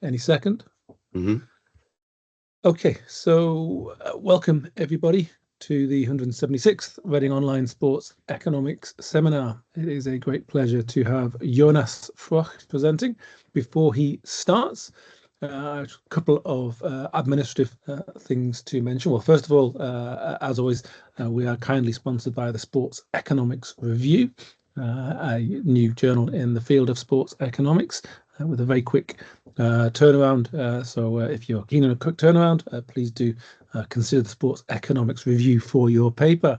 any second. Mm-hmm. Okay, so welcome everybody to the 176th Reading Online Sports Economics Seminar. It is a great pleasure to have Jonas Froch presenting. Before he starts, a couple of administrative things to mention. Well, first of all, as always, we are kindly sponsored by the Sports Economics Review, a new journal in the field of sports economics with a very quick turnaround. So if you're keen on a quick turnaround, please do consider the Sports Economics Review for your paper.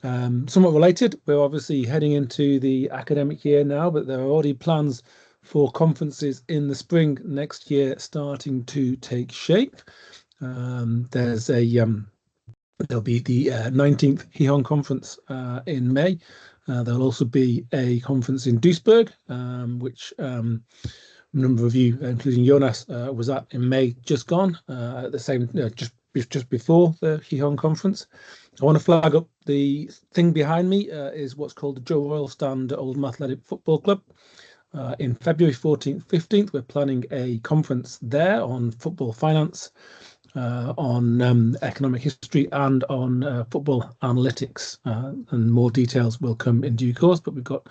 Somewhat related, we're obviously heading into the academic year now, but there are already plans for conferences in the spring next year starting to take shape. There's a there'll be the 19th Gihon conference in May. There'll also be a conference in Duisburg, which a number of you, including Jonas, was at in May, just gone, at the same, just before the Gihon conference. I want to flag up the thing behind me is what's called the Joe Royal Stand Oldham Athletic Football Club. In February 14th, 15th, we're planning a conference there on football finance, on economic history, and on football analytics. And more details will come in due course, but we've got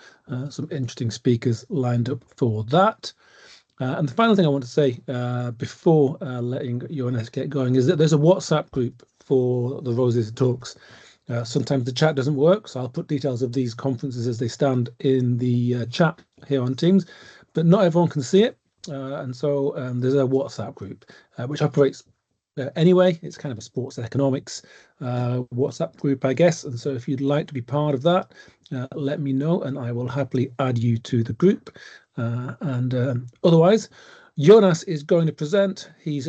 some interesting speakers lined up for that. And the final thing I want to say before letting Jonas get going is that there's a WhatsApp group for the Roses Talks. Sometimes the chat doesn't work, so I'll put details of these conferences as they stand in the chat here on Teams, but not everyone can see it. And so there's a WhatsApp group which operates anyway. It's kind of a sports economics WhatsApp group, I guess. And so if you'd like to be part of that, let me know and I will happily add you to the group. Otherwise, Jonas is going to present. He's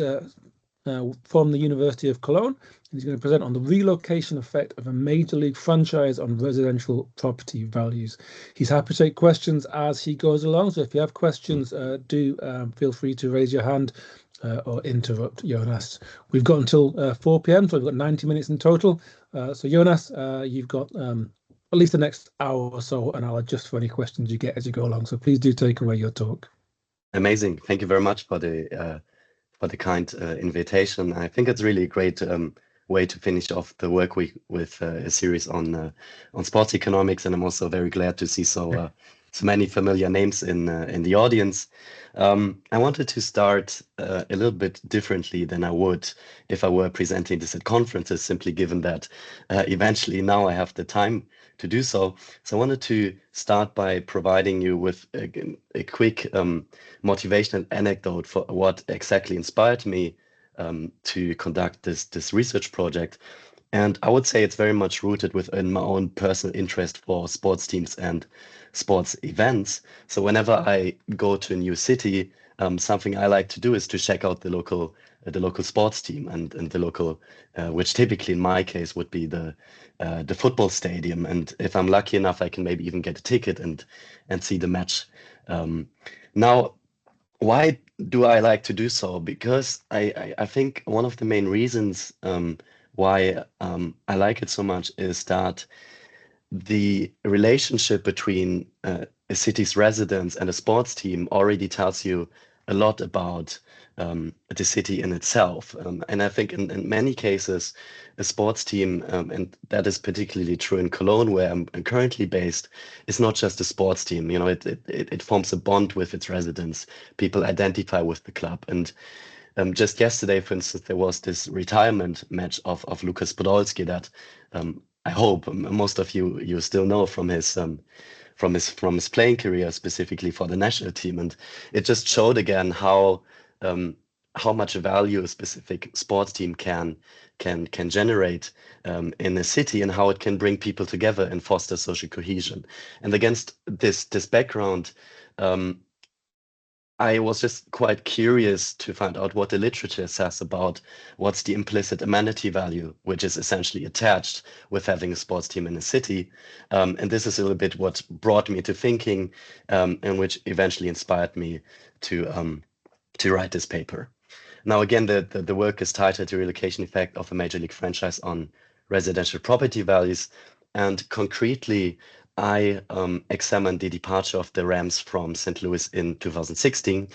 from the University of Cologne. He's going to present on the relocation effect of a major league franchise on residential property values. He's happy to take questions as he goes along. So if you have questions, do feel free to raise your hand or interrupt Jonas. We've got until 4 p.m, so we've got 90 minutes in total. So Jonas, you've got at least the next hour or so, and I'll adjust for any questions you get as you go along. So please do take away your talk. Amazing. Thank you very much for the kind invitation. I think it's really a great way to finish off the work week with a series on sports economics, and I'm also very glad to see so many familiar names in the audience. I wanted to start a little bit differently than I would if I were presenting this at conferences, simply given that eventually now I have the time to do so. So I wanted to start by providing you with a quick motivational anecdote for what exactly inspired me to conduct this research project. And I would say it's very much rooted within my own personal interest for sports teams and sports events. So whenever I go to a new city, something I like to do is to check out the local sports team and the local, which typically in my case would be the football stadium. And if I'm lucky enough, I can maybe even get a ticket and see the match. Now, why do I like to do so? Because I think one of the main reasons why I like it so much is that the relationship between a city's residents and a sports team already tells you a lot about the city in itself. And I think in many cases, a sports team, and that is particularly true in Cologne, where I'm currently based, is not just a sports team. You know, it forms a bond with its residents. People identify with the club. And just yesterday, for instance, there was this retirement match of Lukas Podolski that I hope most of you still know from his playing career, specifically for the national team. And it just showed again how much value a specific sports team can generate in a city, and how it can bring people together and foster social cohesion. And against this background, I was just quite curious to find out what the literature says about what's the implicit amenity value, which is essentially attached with having a sports team in a city. And this is a little bit what brought me to thinking, and which eventually inspired me to write this paper. Now, again, the work is titled The Relocation Effect of a Major League Franchise on Residential Property Values. And concretely, I examined the departure of the Rams from St. Louis in 2016.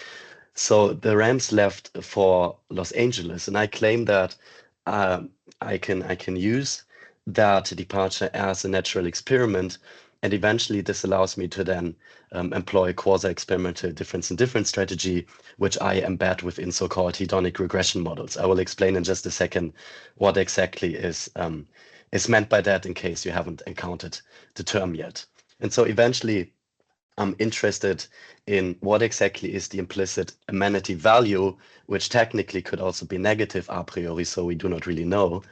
So the Rams left for Los Angeles, and I claim that I can use that departure as a natural experiment, and eventually this allows me to then employ quasi-experimental difference in difference strategy, which I embed within so-called hedonic regression models. I will explain in just a second what exactly is meant by that in case you haven't encountered the term yet. And so eventually I'm interested in what exactly is the implicit amenity value, which technically could also be negative a priori, so we do not really know,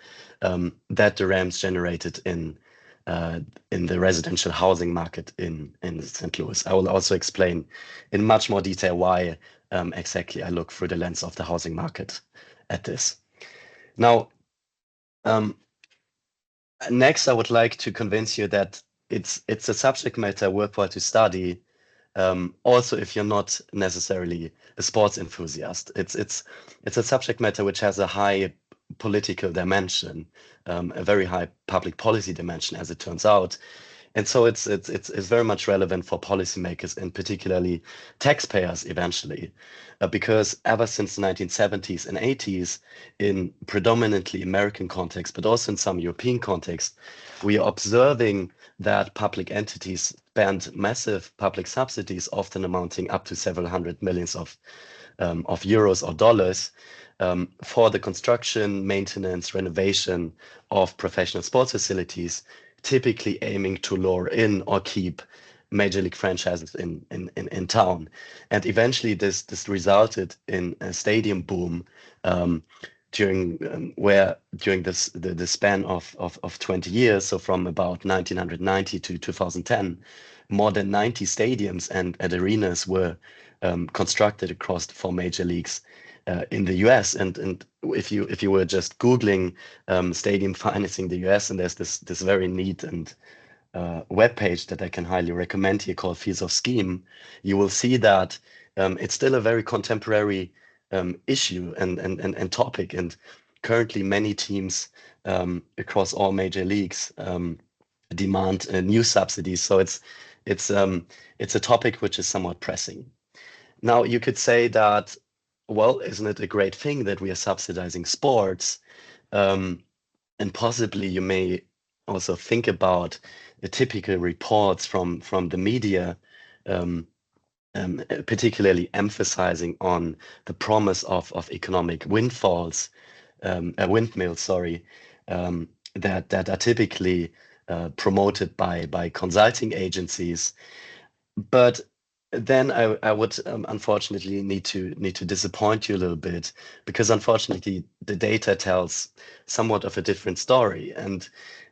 that the Rams generated in the residential housing market in St. Louis. I will also explain in much more detail why exactly I look through the lens of the housing market at this. Now, next, I would like to convince you that it's a subject matter worthwhile to study. Also, if you're not necessarily a sports enthusiast, it's a subject matter which has a high political dimension, a very high public policy dimension, as it turns out. And so it's very much relevant for policymakers and particularly taxpayers eventually, because ever since the 1970s and 80s, in predominantly American context, but also in some European context, we are observing that public entities spend massive public subsidies, often amounting up to several hundred millions of euros or dollars, for the construction, maintenance, renovation of professional sports facilities, typically aiming to lure in or keep major league franchises in town. And eventually this resulted in a stadium boom during the span of 20 years, so from about 1990 to 2010, more than 90 stadiums and arenas were constructed across the 4 major leagues in the US. And if you were just Googling stadium financing the US, and there's this very neat and web page that I can highly recommend here called Fields of Scheme, you will see that it's still a very contemporary issue and topic. And currently many teams across all major leagues demand new subsidies. So it's a topic which is somewhat pressing. Now you could say that, well, isn't it a great thing that we are subsidizing sports? And possibly you may also think about the typical reports from the media, particularly emphasizing on the promise of economic windfalls, windmills, sorry, that are typically promoted by consulting agencies. But then I would unfortunately need to disappoint you a little bit, because unfortunately the data tells somewhat of a different story, and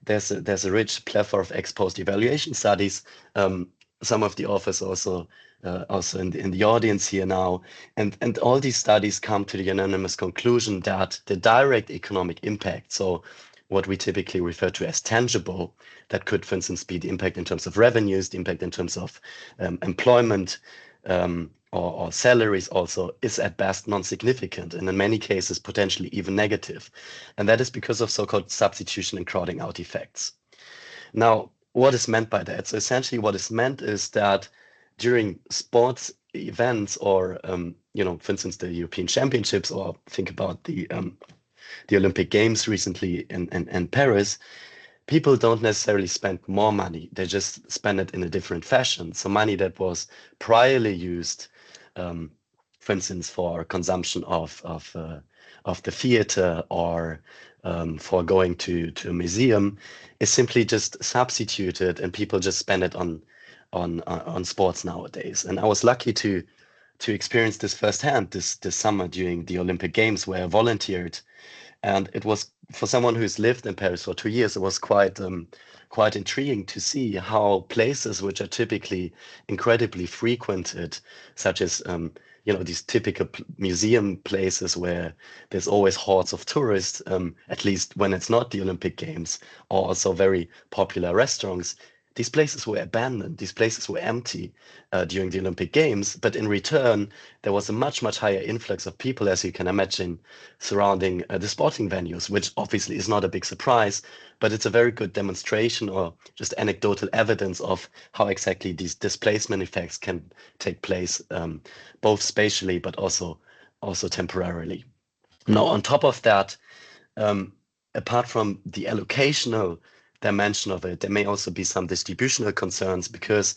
there's a rich plethora of ex post evaluation studies. Some of the authors also in the audience here now, and all these studies come to the unanimous conclusion that the direct economic impact, so what we typically refer to as tangible, that could, for instance, be the impact in terms of revenues, the impact in terms of employment or salaries also, is at best non-significant, and in many cases potentially even negative. And that is because of so-called substitution and crowding out effects. Now, what is meant by that? So essentially what is meant is that during sports events or, for instance, the European Championships, or think about the Olympic Games recently in Paris, people don't necessarily spend more money. They just spend it in a different fashion. So money that was priorly used, for instance, for consumption of the theater or for going to a museum, is simply just substituted, and people just spend it on sports nowadays. And I was lucky to experience this firsthand this summer during the Olympic Games, where I volunteered. And it was, for someone who's lived in Paris for 2 years, it was quite intriguing to see how places which are typically incredibly frequented, such as these typical museum places where there's always hordes of tourists, at least when it's not the Olympic Games, or also very popular restaurants, these places were abandoned, these places were empty during the Olympic Games, but in return, there was a much, much higher influx of people, as you can imagine, surrounding the sporting venues, which obviously is not a big surprise, but it's a very good demonstration or just anecdotal evidence of how exactly these displacement effects can take place, both spatially, but also temporarily. Now, on top of that, apart from the allocational dimension of it, there may also be some distributional concerns, because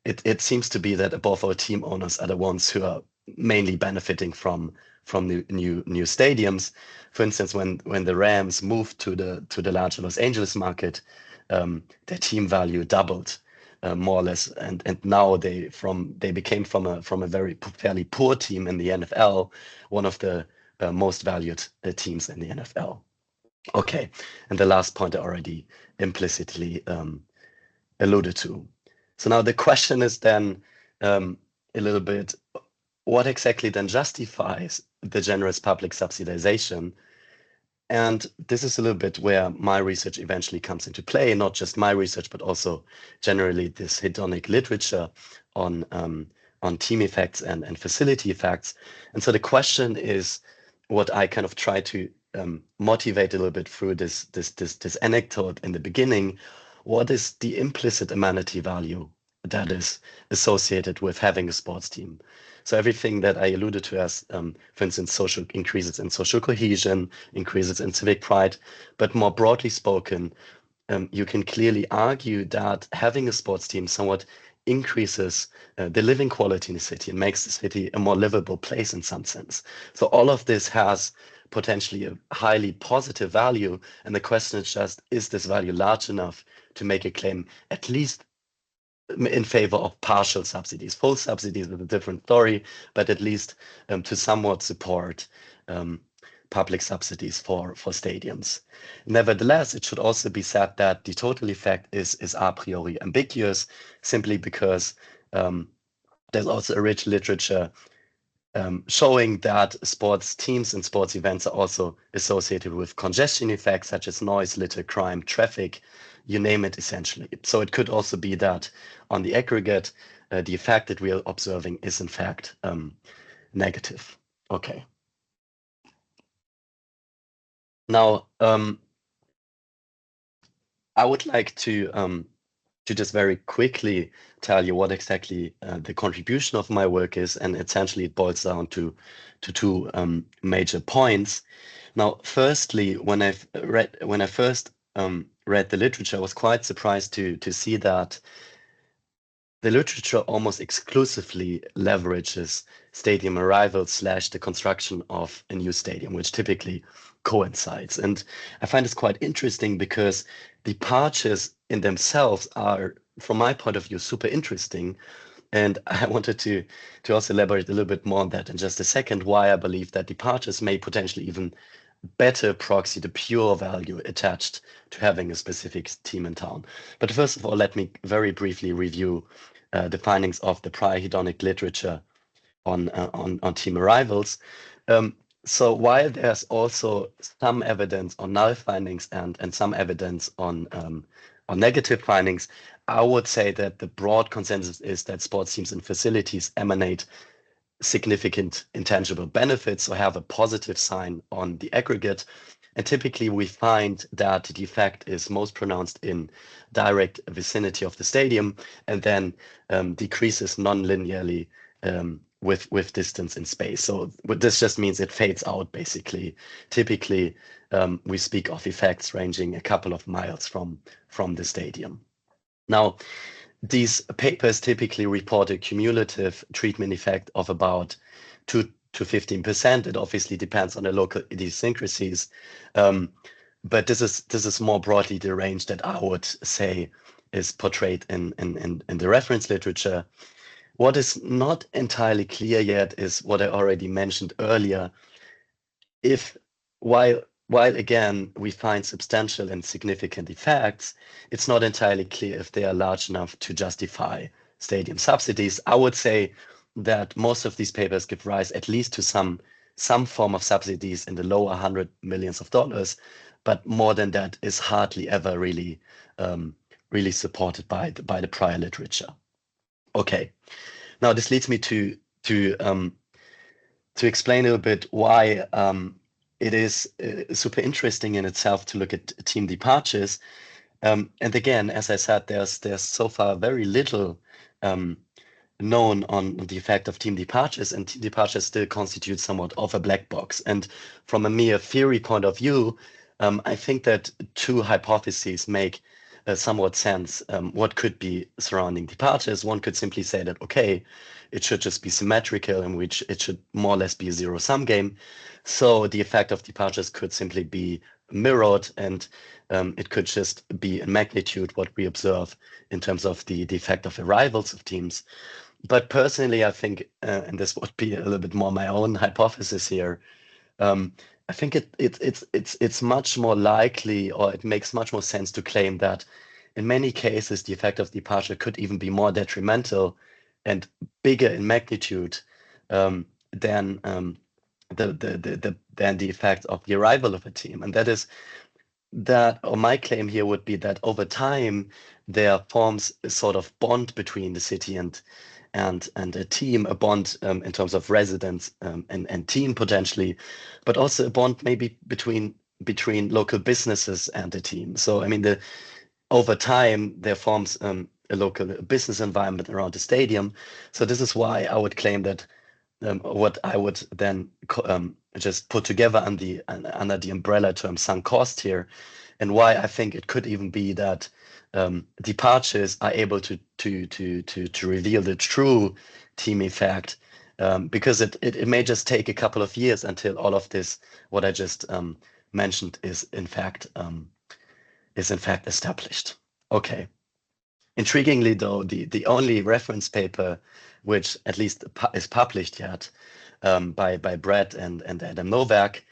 it seems to be that above all, team owners are the ones who are mainly benefiting from the new stadiums. For instance, when the Rams moved to the larger Los Angeles market, their team value doubled, more or less, and now they became from a very fairly poor team in the NFL, one of the most valued teams in the NFL. Okay, and the last point I already implicitly alluded to. So now the question is then a little bit, what exactly then justifies the generous public subsidization? And this is a little bit where my research eventually comes into play, not just my research, but also generally this hedonic literature on team effects and facility effects. And so the question is, what I kind of try to motivate a little bit through this anecdote in the beginning: what is the implicit amenity value that is associated with having a sports team? So everything that I alluded to as, for instance, social increases in social cohesion, increases in civic pride, but more broadly spoken, you can clearly argue that having a sports team somewhat increases the living quality in the city and makes the city a more livable place in some sense. So all of this has potentially a highly positive value, and the question is just, is this value large enough to make a claim at least in favor of partial subsidies? Full subsidies is a different story, but at least to somewhat support public subsidies for stadiums. Nevertheless, it should also be said that the total effect is a priori ambiguous, simply because there's also a rich literature showing that sports teams and sports events are also associated with congestion effects such as noise, litter, crime, traffic, you name it, essentially. So it could also be that on the aggregate, the effect that we are observing is in fact negative. Okay. Now, I would like to just very quickly tell you what exactly the contribution of my work is, and essentially it boils down to two major points. Now, firstly, when I first read the literature, I was quite surprised to see that the literature almost exclusively leverages stadium arrivals / the construction of a new stadium, which typically coincides. And I find this quite interesting because departures in themselves are, from my point of view, super interesting. And I wanted to also elaborate a little bit more on that in just a second, why I believe that departures may potentially even better proxy the pure value attached to having a specific team in town. But first of all, let me very briefly review the findings of the prior hedonic literature on team arrivals. So while there's also some evidence on null findings and some evidence on negative findings, I would say that the broad consensus is that sports teams and facilities emanate significant intangible benefits or have a positive sign on the aggregate. And typically we find that the effect is most pronounced in direct vicinity of the stadium, and then decreases non-linearly with distance in space. So what this just means, it fades out basically. Typically we speak of effects ranging a couple of miles from the stadium. Now, these papers typically report a cumulative treatment effect of about 2 to 15%. It obviously depends on the local idiosyncrasies, but this is more broadly the range that I would say is portrayed in the reference literature. What is not entirely clear yet is what I already mentioned earlier. If while again we find substantial and significant effects, it's not entirely clear if they are large enough to justify stadium subsidies. I would say that most of these papers give rise at least to some form of subsidies in the lower $100 million, but more than that is hardly ever really really supported by the prior literature. Okay, now this leads me to explain a little bit why it is super interesting in itself to look at team departures. And again, as I said, there's so far very little known on the effect of team departures, and team departures still constitute somewhat of a black box. And from a mere theory point of view, I think that two hypotheses make somewhat sense what could be surrounding departures. One could simply say that, okay, it should just be symmetrical, in which it should more or less be a zero-sum game. So the effect of departures could simply be mirrored, and it could just be in magnitude what we observe in terms of the effect of arrivals of teams. But personally, I think, and this would be a little bit more my own hypothesis here, I think it's much more likely, or it makes much more sense to claim that in many cases the effect of departure could even be more detrimental and bigger in magnitude than the effect of the arrival of a team. And that is that, or my claim here would be that over time there forms a sort of bond between the city and a team, a bond in terms of residents and team potentially, but also a bond maybe between local businesses and the team. So I mean, over time there forms a local business environment around the stadium. So this is why I would claim that what I would then just put together under the umbrella term sunk cost here, and why I think it could even be that departures are able to reveal the true team effect, because it may just take a couple of years until all of this, what I just mentioned, is in fact established. Okay. Intriguingly, though, the only reference paper which at least is published yet by Brett and Adam Novak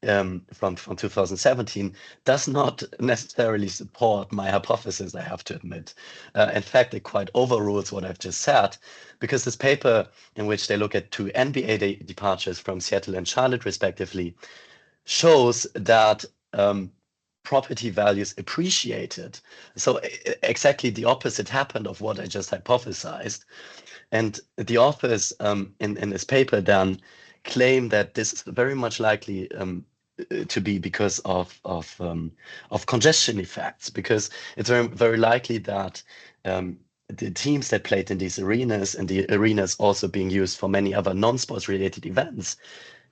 from 2017 does not necessarily support my hypothesis, I have to admit. In fact, it quite overrules what I've just said, because this paper, in which they look at two NBA departures from Seattle and Charlotte respectively, shows that property values appreciated. So exactly the opposite happened of what I just hypothesized. And the authors in this paper then claim that this is very much likely to be because of congestion effects, because it's very likely that the teams that played in these arenas, and the arenas also being used for many other non-sports related events,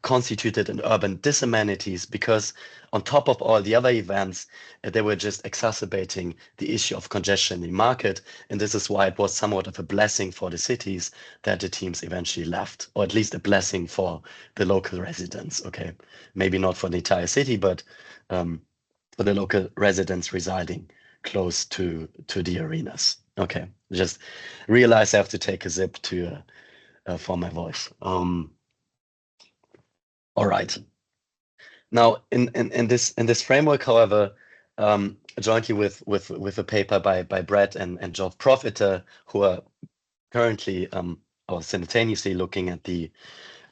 constituted an urban disamenities, because on top of all the other events, they were just exacerbating the issue of congestion in the market. And this is why it was somewhat of a blessing for the cities that the teams eventually left, or at least a blessing for the local residents. Okay, maybe not for the entire city, but for the local residents residing close to the arenas. Okay, just realize I have to take a sip to for my voice. All right. Now, in this framework, however, jointly with a paper by Brett and Geoff Profiter, who are currently or simultaneously looking at the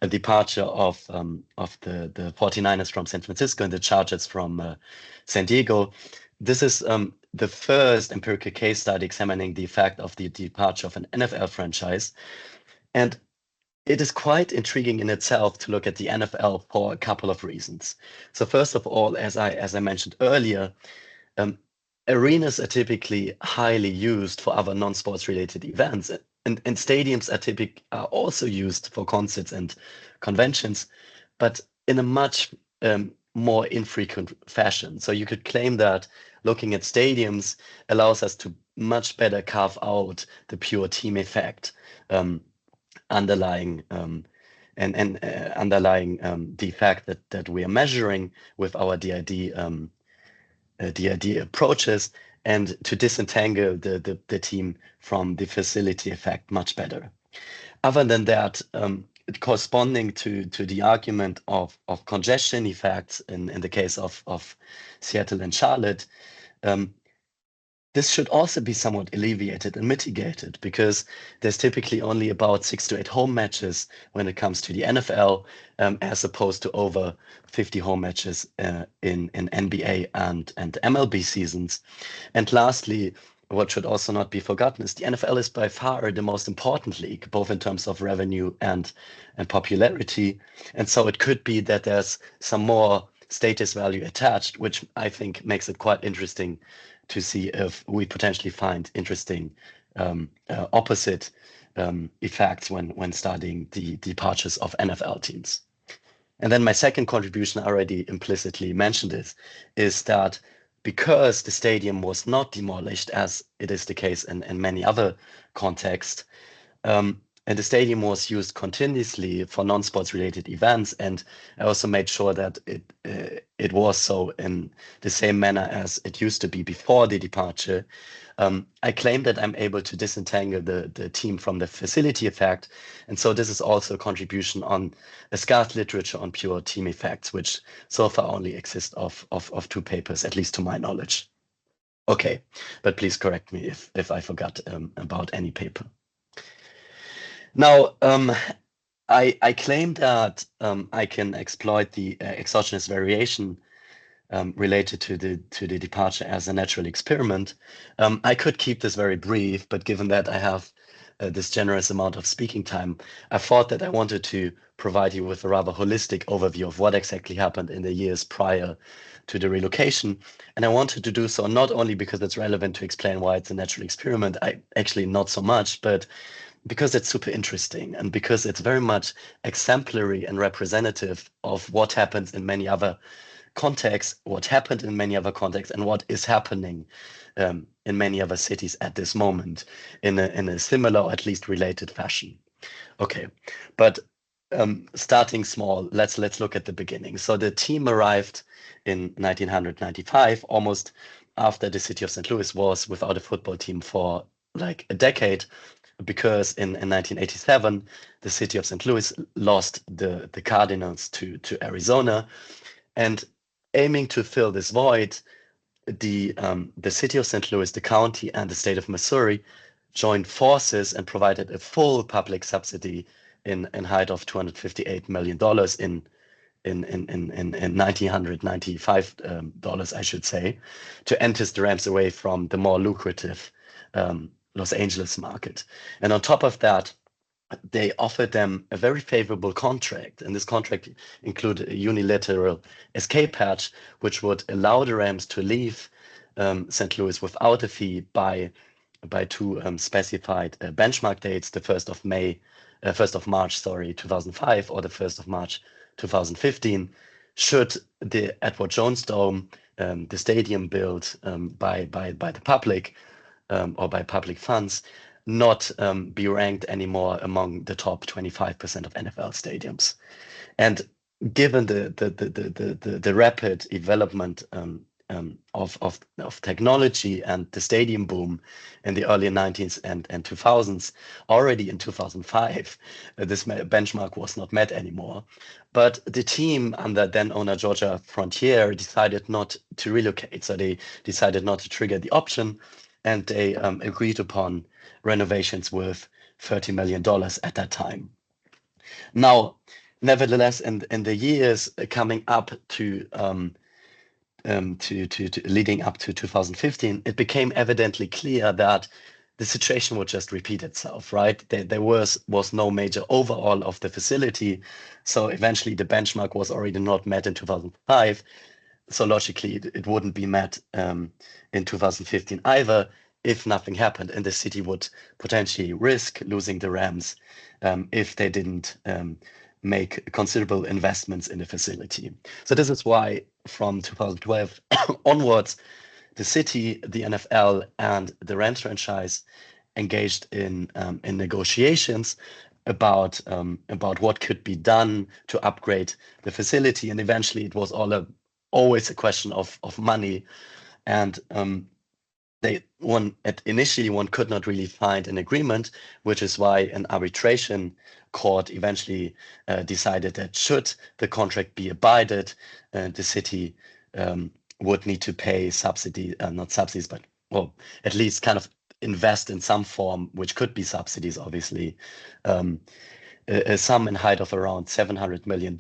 departure of the 49ers from San Francisco and the Chargers from San Diego. This is the first empirical case study examining the effect of the departure of an NFL franchise. And it is quite intriguing in itself to look at the NFL for a couple of reasons. So first of all, as I mentioned earlier, arenas are typically highly used for other non-sports related events, and stadiums are also used for concerts and conventions, but in a much more infrequent fashion. So you could claim that looking at stadiums allows us to much better carve out the pure team effect underlying the fact that we are measuring with our DID approaches, and to disentangle the team from the facility effect much better. Other than that, corresponding to the argument of congestion effects in the case of Seattle and Charlotte, this should also be somewhat alleviated and mitigated, because there's typically only about 6 to 8 home matches when it comes to the NFL, as opposed to over 50 home matches in NBA and MLB seasons. And lastly, what should also not be forgotten is the NFL is by far the most important league, both in terms of revenue and popularity. And so it could be that there's some more status value attached, which I think makes it quite interesting to see if we potentially find interesting opposite effects when studying the departures of NFL teams. And then my second contribution, I already implicitly mentioned this, is that because the stadium was not demolished, as it is the case in many other contexts, and the stadium was used continuously for non-sports related events. And I also made sure that it was so in the same manner as it used to be before the departure. I claim that I'm able to disentangle the team from the facility effect. And so this is also a contribution on a scarce literature on pure team effects, which so far only exists of 2 papers, at least to my knowledge. Okay, but please correct me if I forgot about any paper. Now, I claim that I can exploit the exogenous variation related to the departure as a natural experiment. I could keep this very brief, but given that I have this generous amount of speaking time, I thought that I wanted to provide you with a rather holistic overview of what exactly happened in the years prior to the relocation. And I wanted to do so not only because it's relevant to explain why it's a natural experiment, actually not so much, but because it's super interesting and because it's very much exemplary and representative of what happens in many other contexts, what happened in many other contexts, and what is happening in many other cities at this moment in a similar or at least related fashion. Okay, but starting small, let's look at the beginning. So the team arrived in 1995, almost after the city of St. Louis was without a football team for like a decade, because in 1987 the city of St. Louis lost the Cardinals to Arizona, and aiming to fill this void, the city of St. Louis, the county, and the state of Missouri joined forces and provided a full public subsidy in height of $258 million in $1,995, I should say, to entice the Rams away from the more lucrative Los Angeles market. And on top of that, they offered them a very favorable contract, and this contract included a unilateral escape hatch, which would allow the Rams to leave St. Louis without a fee by 2 specified benchmark dates: the 1st of March, 2005, or the 1st of March 2015. Should the Edward Jones Dome, the stadium built by the public or by public funds, not be ranked anymore among the top 25% of NFL stadiums. And given the rapid development of technology and the stadium boom in the early 19th and 2000s, already in 2005, this benchmark was not met anymore. But the team under then owner Georgia Frontier decided not to relocate. So they decided not to trigger the option, and they agreed upon renovations worth $30 million at that time. Now, nevertheless, in the years coming up to leading up to 2015, it became evidently clear that the situation would just repeat itself, right? There was no major overhaul of the facility, so eventually the benchmark was already not met in 2005. So logically, it wouldn't be met in 2015 either, if nothing happened, and the city would potentially risk losing the Rams if they didn't make considerable investments in the facility. So this is why from 2012 onwards, the city, the NFL, and the Rams franchise engaged in negotiations about what could be done to upgrade the facility, and eventually it was always a question of money, and initially one could not really find an agreement, which is why an arbitration court eventually decided that should the contract be abided, the city would need to pay not subsidies, but well, at least kind of invest in some form, which could be subsidies, obviously, a sum in height of around $700 million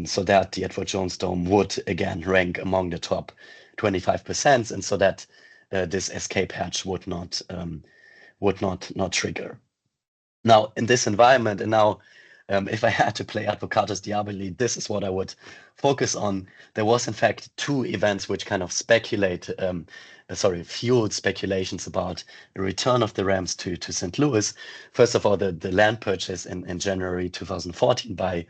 so that the Edward Jones Dome would again rank among the top 25%, and so that this escape hatch would not trigger. Now, in this environment, and now if I had to play Advocatus Diaboli, this is what I would focus on. There was, in fact, two events which kind of fueled speculations about the return of the Rams to St. Louis. First of all, the land purchase in January 2014 by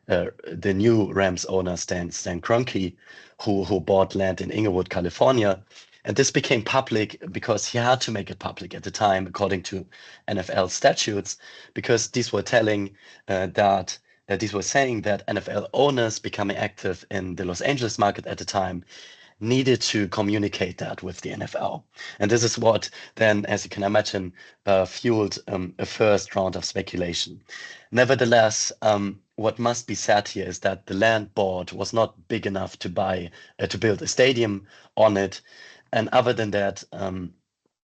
the new Rams owner, Stan Kroenke, who bought land in Inglewood, California. And this became public because he had to make it public at the time, according to NFL statutes, because these were saying that NFL owners becoming active in the Los Angeles market at the time needed to communicate that with the NFL. And this is what then, as you can imagine, fueled a first round of speculation. Nevertheless, what must be said here is that the land bought was not big enough to build a stadium on it. And other than that,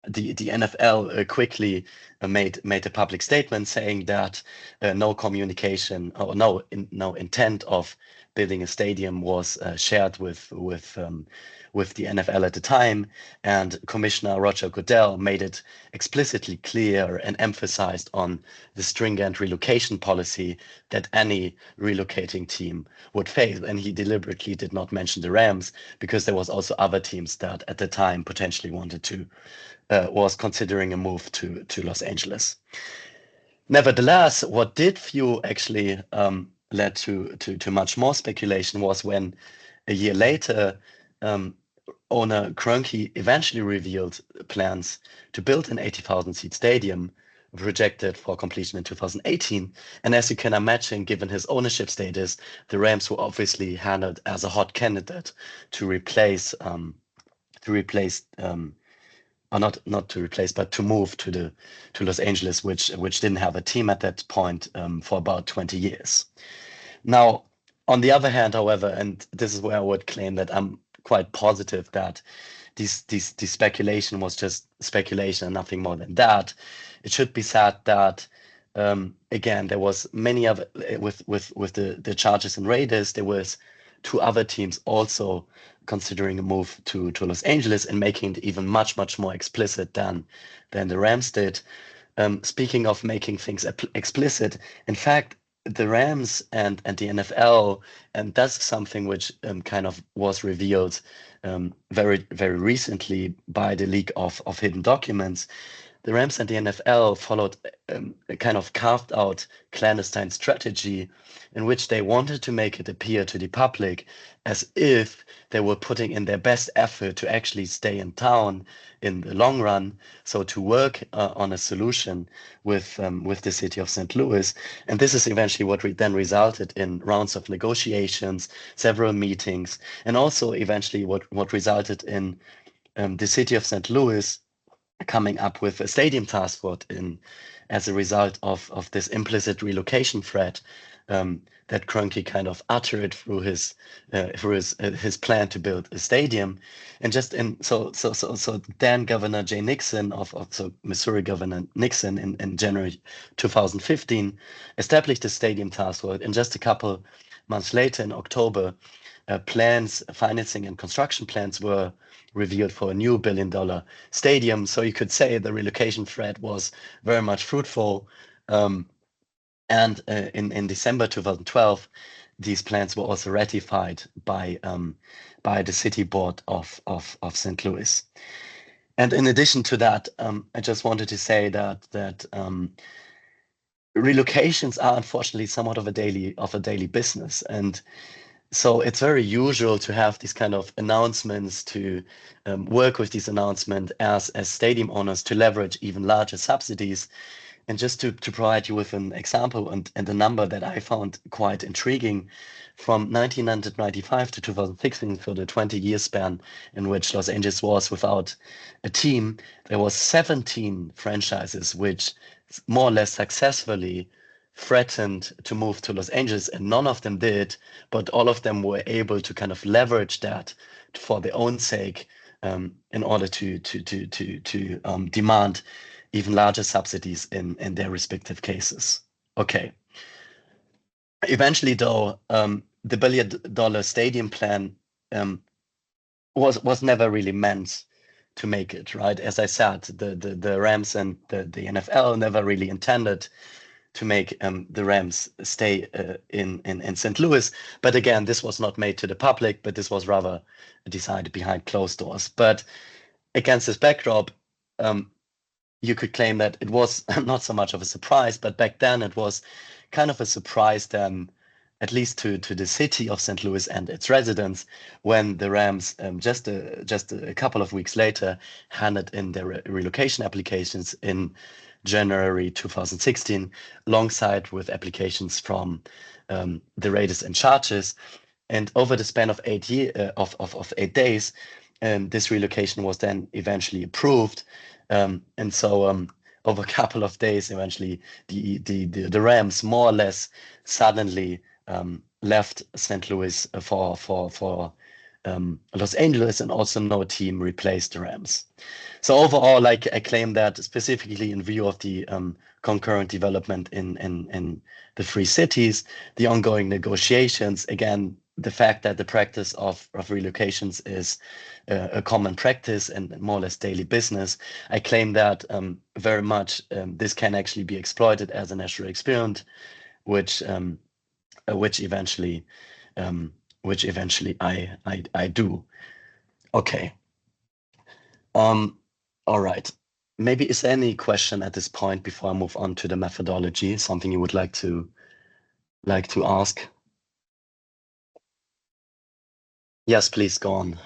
the NFL quickly made a public statement saying that no communication or no intent of building a stadium was shared with the NFL at the time, and Commissioner Roger Goodell made it explicitly clear and emphasized on the stringent relocation policy that any relocating team would face. And he deliberately did not mention the Rams because there was also other teams that at the time potentially wanted to was considering a move to Los Angeles. Nevertheless, what did fuel actually led to much more speculation was when a year later, owner Kroenke eventually revealed plans to build an 80,000 seat stadium projected for completion in 2018. And as you can imagine, given his ownership status, the Rams were obviously handled as a hot candidate to replace or not to replace, but to move to Los Angeles, which didn't have a team at that point for about 20 years. Now, on the other hand, however, and this is where I would claim that I'm quite positive that this speculation was just speculation and nothing more than that. It should be said that again, there was many other with the Chargers and Raiders. There was two other teams also considering a move to Los Angeles and making it even much more explicit than the Rams did. Speaking of making things explicit, in fact, the Rams and the NFL, and that's something which kind of was revealed very recently by the leak of hidden documents. The Rams and the NFL followed a kind of carved out clandestine strategy in which they wanted to make it appear to the public as if they were putting in their best effort to actually stay in town in the long run, so to work on a solution with the city of St. Louis. And this is eventually what then resulted in rounds of negotiations, several meetings, and also eventually what resulted in the city of St. Louis coming up with a stadium task force as a result of this implicit relocation threat that Kroenke kind of uttered through his plan to build a stadium. And so then Governor Jay Nixon so Missouri Governor Nixon in January 2015 established the stadium task force, and just a couple months later in October, financing and construction plans were revealed for a new $1 billion stadium. So you could say the relocation threat was very much fruitful. And in December 2012, these plans were also ratified by the city board of St. Louis. And in addition to that, I just wanted to say that relocations are unfortunately somewhat of a daily business, and so it's very usual to have these kind of announcements, to work with these announcements as stadium owners to leverage even larger subsidies. And just to provide you with an example and a number that I found quite intriguing, from 1995 to 2016, for the 20-year span in which Los Angeles was without a team, there was 17 franchises which more or less successfully threatened to move to Los Angeles, and none of them did, but all of them were able to kind of leverage that for their own sake in order to demand even larger subsidies in their respective cases. Okay. Eventually, though, the $1 billion stadium plan was never really meant to make it, right? As I said, the Rams and the NFL never really intended to make the Rams stay in St. Louis. But again, this was not made to the public, but this was rather decided behind closed doors. But against this backdrop, you could claim that it was not so much of a surprise, but back then it was kind of a surprise then, at least to the city of St. Louis and its residents, when the Rams just a couple of weeks later handed in their relocation applications in January 2016, alongside with applications from the Raiders and Chargers. And over the span of 8 days, this relocation was then eventually approved. And so over a couple of days, eventually the Rams more or less suddenly left St. Louis for Los Angeles, and also no team replaced the Rams. So overall, like, I claim that specifically in view of the concurrent development in the three cities, the ongoing negotiations, again, the fact that the practice of relocations is a common practice and more or less daily business, I claim that very much this can actually be exploited as a national experiment, which eventually I do. Okay. All right. Maybe is there any question at this point before I move on to the methodology? Something you would like to ask? Yes, please go on.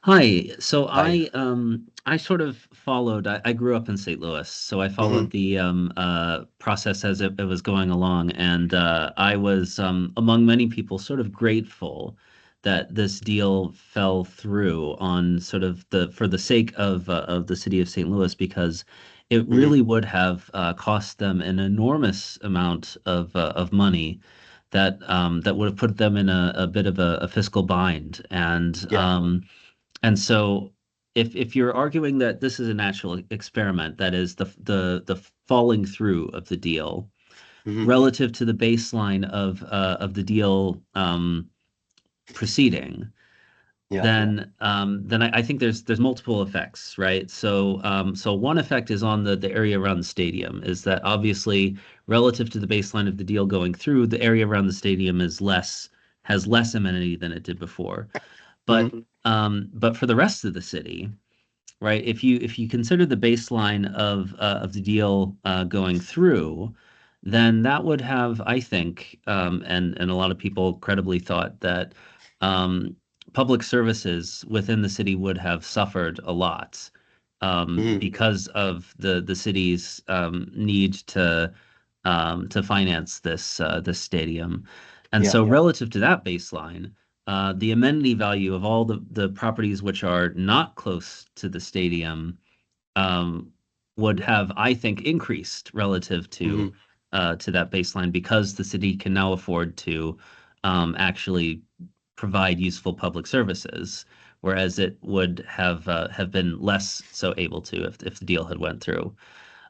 Hi. So Hi. I sort of followed. I grew up in St. Louis, so I followed the process as it was going along, and I was among many people sort of grateful that this deal fell through on sort of for the sake of the city of St. Louis, because it really would have cost them an enormous amount of money that would have put them in a bit of a fiscal bind. And so if you're arguing that this is a natural experiment, that is the falling through of the deal relative to the baseline of the deal proceeding, then I think there's multiple effects, right? So one effect is on the area around the stadium, is that obviously relative to the baseline of the deal going through, the area around the stadium has less amenity than it did before. But for the rest of the city, right? If you consider the baseline of the deal going through, then that would have, I think, and a lot of people credibly thought that public services within the city would have suffered a lot because of the city's need to finance this stadium. And so relative to that baseline, the amenity value of all the properties which are not close to the stadium would have, I think, increased relative to that baseline, because the city can now afford to actually provide useful public services, whereas it would have been less so able to if the deal had went through.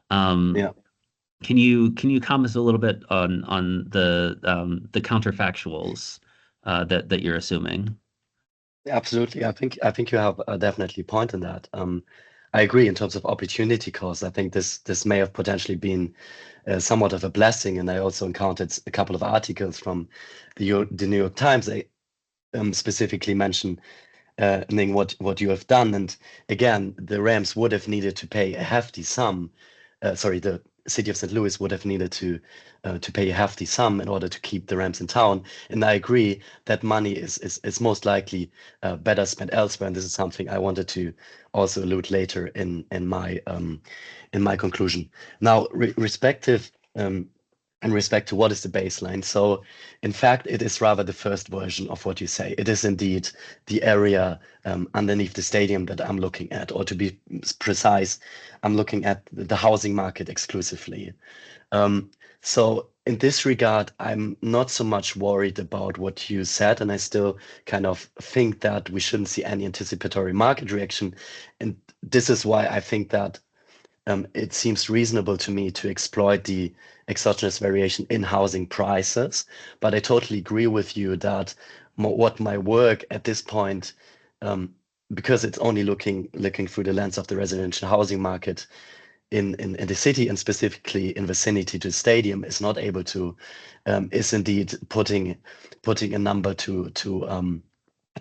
Can you comment a little bit on the counterfactuals that you're assuming? Absolutely. I think you have definitely a point in that. I agree in terms of opportunity cost. I think this may have potentially been somewhat of a blessing, and I also encountered a couple of articles from the New York Times. They specifically mention what you have done, and again, the Rams would have needed to pay a hefty sum. The city of St. Louis would have needed to pay a hefty sum in order to keep the Rams in town. And I agree that money is most likely better spent elsewhere. And this is something I wanted to also allude later in my conclusion. Now, in respect to what is the baseline. So in fact, it is rather the first version of what you say. It is indeed the area underneath the stadium that I'm looking at, or to be precise, I'm looking at the housing market exclusively. So in this regard, I'm not so much worried about what you said, and I still kind of think that we shouldn't see any anticipatory market reaction. And this is why I think that it seems reasonable to me to exploit the exogenous variation in housing prices. But I totally agree with you that what my work at this point, because it's only looking through the lens of the residential housing market in the city, and specifically in vicinity to the stadium, is not able to, is indeed putting a number to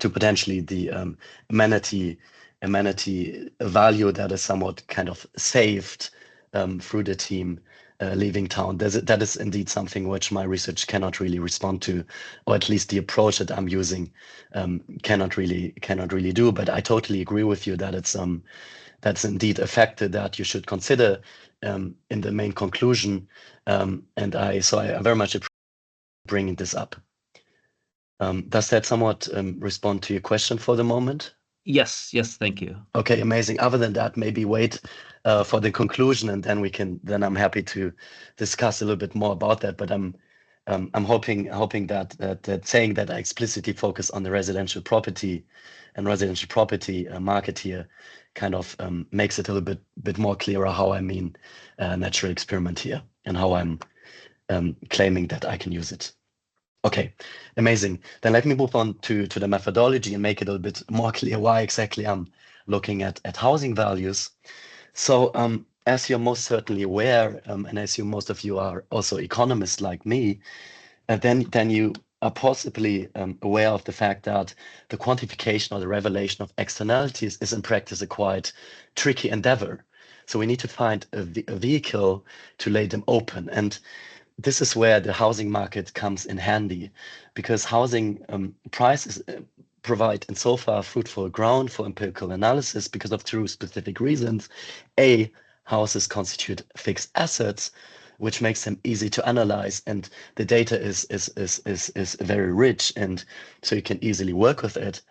potentially the amenity value that is somewhat kind of saved through the team leaving town. That is indeed something which my research cannot really respond to, or at least the approach that I'm using cannot really do. But I totally agree with you that it's that's indeed a factor that you should consider in the main conclusion. And I very much appreciate bringing this up. Does that somewhat respond to your question for the moment? Yes, thank you. Okay, amazing. Other than that, maybe wait for the conclusion, and then I'm happy to discuss a little bit more about that. But I'm hoping that saying that I explicitly focus on the residential property market here kind of makes it a little bit more clearer how I mean natural experiment here, and how I'm claiming that I can use it. Okay, amazing. Then let me move on to the methodology and make it a little bit more clear why exactly I'm looking at housing values. So as you're most certainly aware, and I assume most of you are also economists like me, then you are possibly aware of the fact that the quantification or the revelation of externalities is in practice a quite tricky endeavor. So we need to find a vehicle to lay them open. And this is where the housing market comes in handy, because housing prices provide insofar fruitful ground for empirical analysis because of two specific reasons. A, houses constitute fixed assets, which makes them easy to analyze, and the data is very rich, and so you can easily work with it.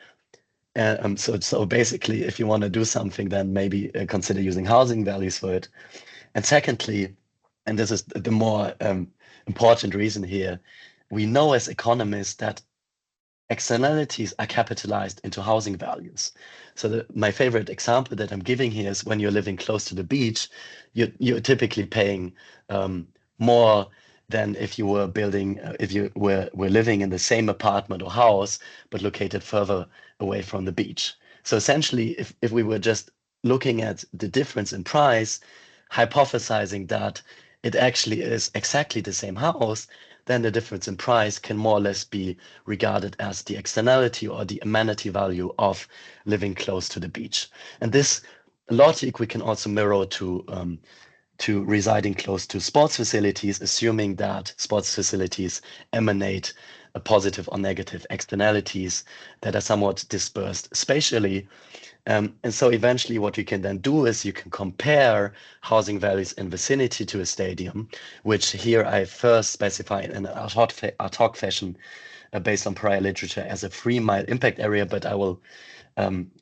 So basically, if you want to do something, then maybe consider using housing values for it. And secondly, and this is the more important reason here, we know as economists that externalities are capitalized into housing values. So my favorite example that I'm giving here is when you're living close to the beach, you're typically paying more than if you were living in the same apartment or house, but located further away from the beach. So essentially, if we were just looking at the difference in price, hypothesizing that it actually is exactly the same house, then the difference in price can more or less be regarded as the externality or the amenity value of living close to the beach. And this logic we can also mirror to residing close to sports facilities, assuming that sports facilities emanate a positive or negative externalities that are somewhat dispersed spatially. And so eventually what you can then do is you can compare housing values in vicinity to a stadium, which here I first specify in an ad hoc fashion based on prior literature as a 3-mile impact area, but I will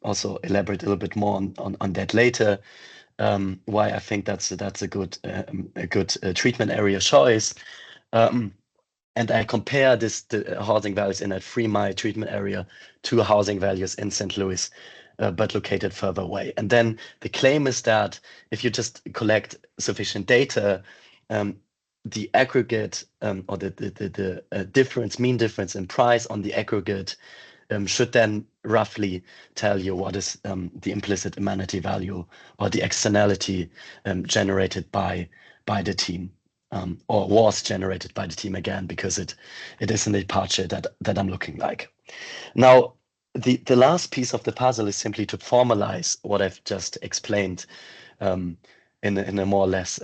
also elaborate a little bit more on that later, why I think that's a good treatment area choice. And I compare the housing values in a 3-mile treatment area to housing values in St. Louis, but located further away. And then the claim is that if you just collect sufficient data, the aggregate or the mean difference in price on the aggregate should then roughly tell you what is the implicit amenity value or the externality generated by the team. Or was generated by the team again, because it is a departure that I'm looking like. Now, the last piece of the puzzle is simply to formalize what I've just explained in a more or less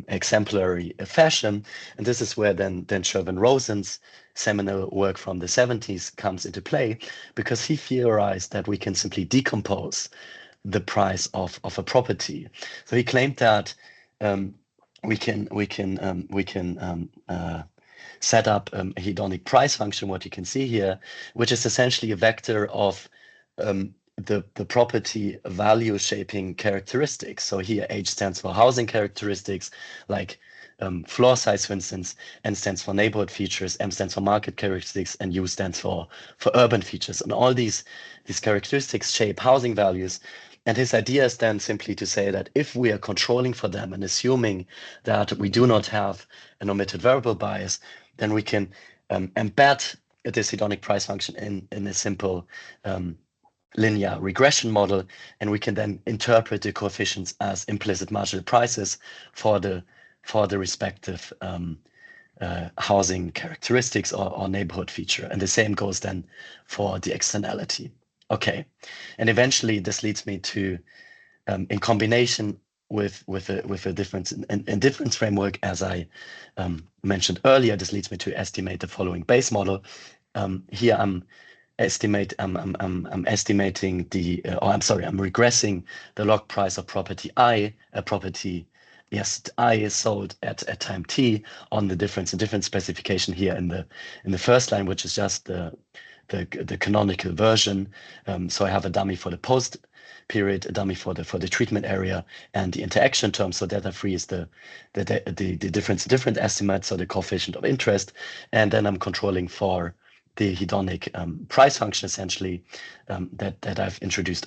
exemplary fashion. And this is where then Sherwin-Rosen's seminal work from the 70s comes into play, because he theorized that we can simply decompose the price of a property. So he claimed that we can set up a hedonic price function, what you can see here, which is essentially a vector of the property value shaping characteristics. So here H stands for housing characteristics, like floor size, for instance, N stands for neighborhood features, M stands for market characteristics, and U stands for urban features. And all these characteristics shape housing values. And his idea is then simply to say that if we are controlling for them and assuming that we do not have an omitted variable bias, then we can embed this hedonic price function in a simple linear regression model, and we can then interpret the coefficients as implicit marginal prices for the respective housing characteristics or neighborhood feature. And the same goes then for the externality. Okay, and eventually this leads me to, in combination with a difference in difference framework, as I mentioned earlier, this leads me to estimate the following base model. Here I'm estimating the, I'm regressing the log price of property I, I is sold at time t on the difference specification here in the first line, which is just the canonical version. So I have a dummy for the post period, a dummy for the treatment area, and the interaction term. So delta 3 is the difference estimate, so the coefficient of interest, and then I'm controlling for the hedonic price function, essentially, that I've introduced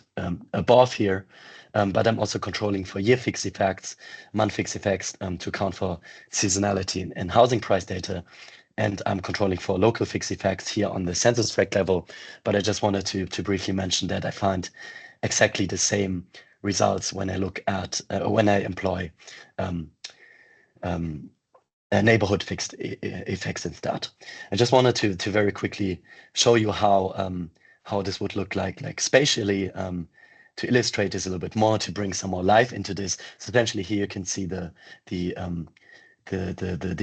above here. But I'm also controlling for year fixed effects, month fixed effects, to account for seasonality and housing price data. And I'm controlling for local fixed effects here on the census tract level. But I just wanted to briefly mention that I find exactly the same results when I look at, when I employ neighborhood fixed effects instead. I just wanted to very quickly show you how this would look like spatially, to illustrate this a little bit more, to bring some more life into this. So essentially here you can see the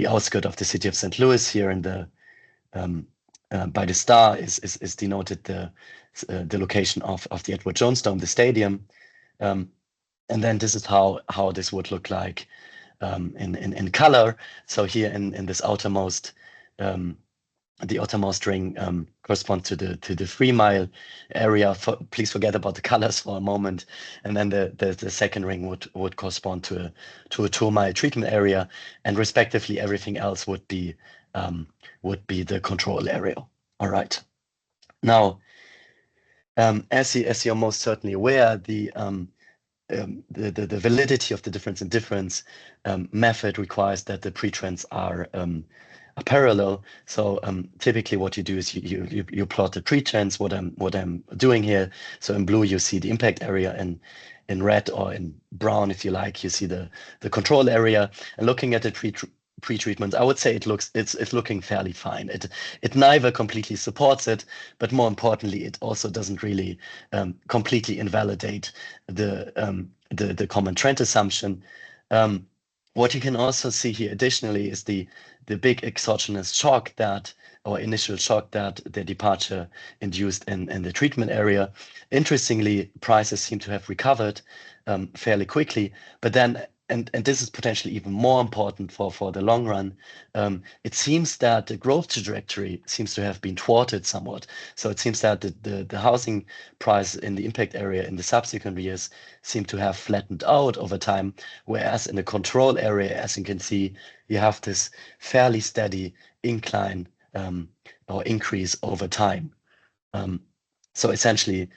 outskirt of the city of St. Louis here, and by the star is denoted the location of the Edward Jones Dome, the stadium. And then this is how this would look like in color. So here in this outermost, the outermost ring corresponds to the 3 mile area. Please forget about the colors for a moment. And then the second ring would correspond to a 2 mile treatment area, and respectively everything else would be the control area. All right. Now, as you're most certainly aware, the validity of the difference in difference method requires that the pretrends are parallel. So typically what you do is you plot the pretrends, what I'm doing here. So in blue you see the impact area, and in red or in brown, if you like, you see the control area. And looking at the pre-treatment, I would say it's looking fairly fine. It neither completely supports it, but more importantly, it also doesn't really completely invalidate the common trend assumption. What you can also see here additionally is the big exogenous shock initial shock that the departure induced in the treatment area. Interestingly, prices seem to have recovered fairly quickly, but then, and this is potentially even more important for the long run, it seems that the growth trajectory seems to have been thwarted somewhat. So it seems that the housing price in the impact area in the subsequent years seem to have flattened out over time, whereas in the control area, as you can see, you have this fairly steady incline or increase over time. So essentially,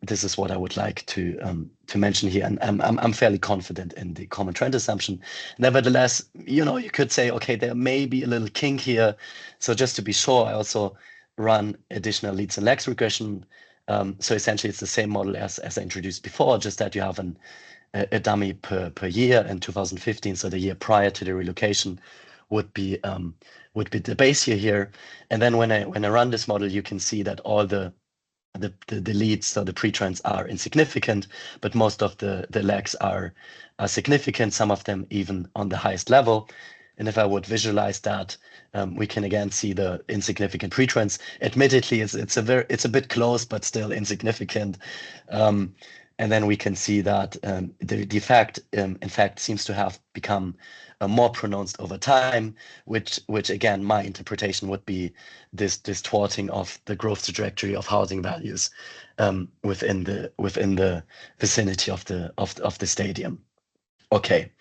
this is what I would like to mention here, and I'm fairly confident in the common trend assumption. Nevertheless, you could say, okay, there may be a little kink here. So just to be sure, I also run additional leads and lags regression. So essentially, it's the same model as I introduced before, just that you have a dummy per year in 2015. So the year prior to the relocation would be the base year here. And then when I run this model, you can see that all the leads, so the pretrends, are insignificant, but most of the lags are significant, some of them even on the highest level. And if I would visualize that, we can again see the insignificant pretrends. Admittedly, it's a bit close, but still insignificant. And then we can see that the effect, in fact, seems to have become more pronounced over time, which again, my interpretation would be this thwarting of the growth trajectory of housing values within the vicinity of the stadium. Okay.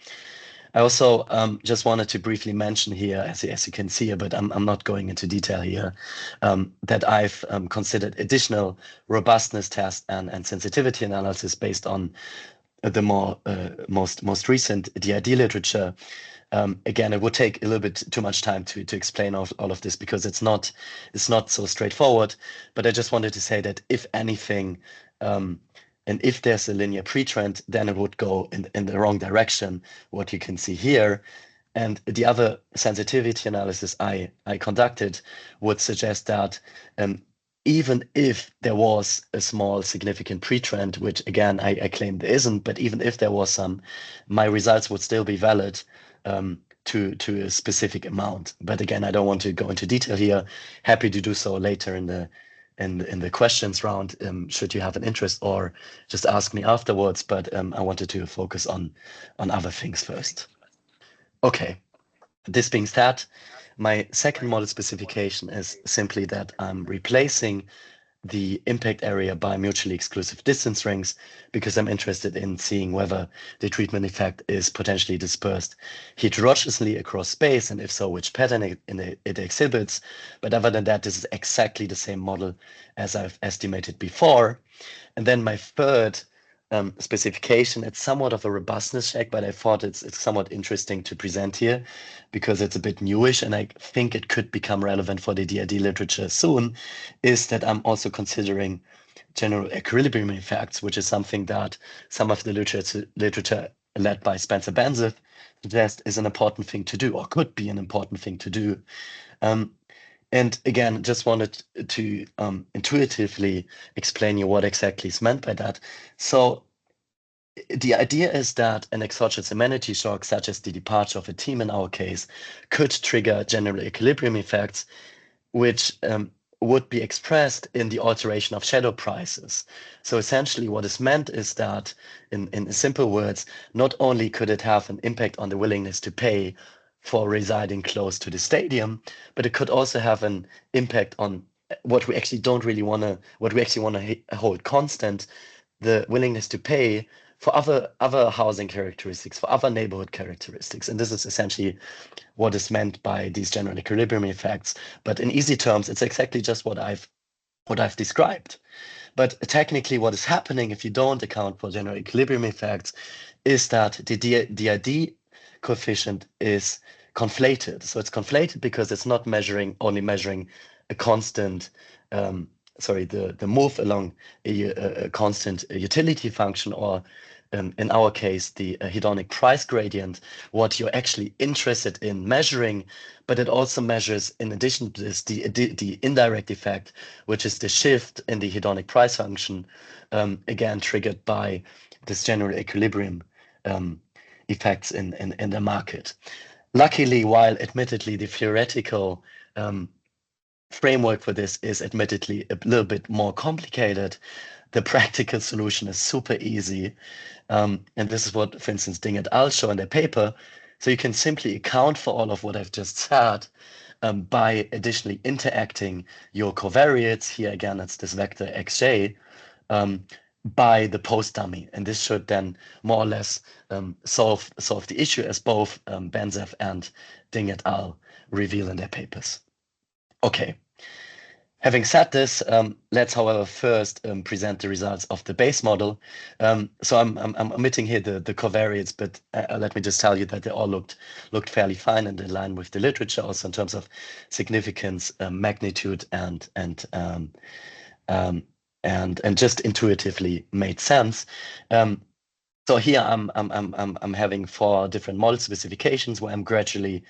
I also just wanted to briefly mention here, as you can see, but I'm not going into detail here, that I've considered additional robustness tests and sensitivity analysis based on the most recent DID literature. Again, it would take a little bit too much time to explain all of this because it's not so straightforward. But I just wanted to say that if anything, and if there's a linear pre-trend, then it would go in the wrong direction, what you can see here. And the other sensitivity analysis I conducted would suggest that even if there was a small significant pre-trend, which again, I claim there isn't, but even if there was some, my results would still be valid to a specific amount. But again, I don't want to go into detail here. Happy to do so later in the questions round, should you have an interest, or just ask me afterwards. But I wanted to focus on other things first. Okay, this being said, my second model specification is simply that I'm replacing the impact area by mutually exclusive distance rings because I'm interested in seeing whether the treatment effect is potentially dispersed heterogeneously across space, and if so, which pattern it exhibits. But other than that, this is exactly the same model as I've estimated before. And then my third specification, it's somewhat of a robustness check, but I thought it's somewhat interesting to present here because it's a bit newish and I think it could become relevant for the DID literature soon, is that I'm also considering general equilibrium effects, which is something that some of the literature led by Spencer Banzef suggests is an important thing to do, or could be an important thing to do. And again, just wanted to intuitively explain you what exactly is meant by that. So the idea is that an exogenous amenity shock, such as the departure of a team in our case, could trigger general equilibrium effects, which would be expressed in the alteration of shadow prices. So essentially what is meant is that, in simple words, not only could it have an impact on the willingness to pay for residing close to the stadium, but it could also have an impact on what we actually want to hold constant, the willingness to pay for other housing characteristics, for other neighborhood characteristics. And this is essentially what is meant by these general equilibrium effects. But in easy terms, it's exactly just what I've described. But technically, what is happening if you don't account for general equilibrium effects is that the DID coefficient is conflated. So it's conflated because it's not only measuring a constant, the move along a constant utility function, or in our case, the hedonic price gradient, what you're actually interested in measuring, but it also measures, in addition to this, the indirect effect, which is the shift in the hedonic price function, again, triggered by this general equilibrium effects in the market. Luckily, while admittedly the theoretical framework for this is admittedly a little bit more complicated, the practical solution is super easy. And this is what, for instance, Ding et al. Show in their paper. So you can simply account for all of what I've just said by additionally interacting your covariates. Here again, it's this vector xj by the post dummy. And this should then more or less solve the issue, as both Banzef and Ding et al. Reveal in their papers. Okay. Having said this, let's, however, first present the results of the base model. So I'm omitting here the covariates, but let me just tell you that they all looked fairly fine and in line with the literature, also in terms of significance, magnitude, and just intuitively made sense. So here I'm having 4 different model specifications where I'm gradually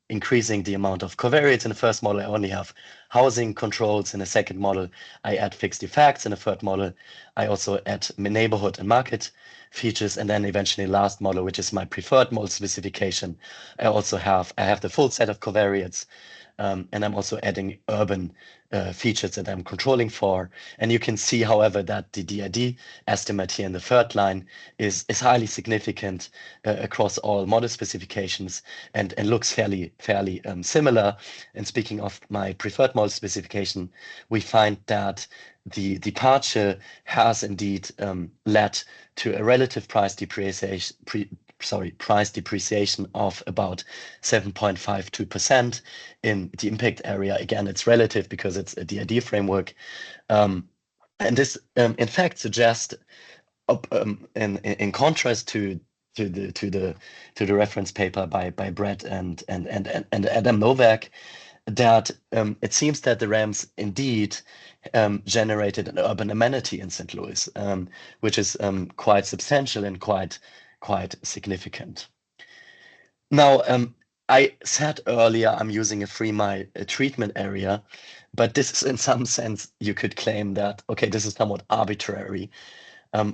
increasing the amount of covariates. In the first model, I only have housing controls. In the second model, I add fixed effects. In the third model, I also add neighborhood and market features. And then eventually last model, which is my preferred model specification, I have the full set of covariates. And I'm also adding urban features that I'm controlling for. And you can see, however, that the DID estimate here in the third line is highly significant across all model specifications and looks fairly similar. And speaking of my preferred model specification, we find that the departure has indeed led to a relative price depreciation of about 7.52% in the impact area. Again, it's relative because it's a DID framework. And this, in fact, suggests, in contrast to the reference paper by Brett and Adam Novak, that it seems that the RAMs indeed generated an urban amenity in St. Louis, which is quite substantial and quite significant. Now, I said earlier I'm using a 3 mile treatment area, but this is in some sense you could claim that, okay, this is somewhat arbitrary,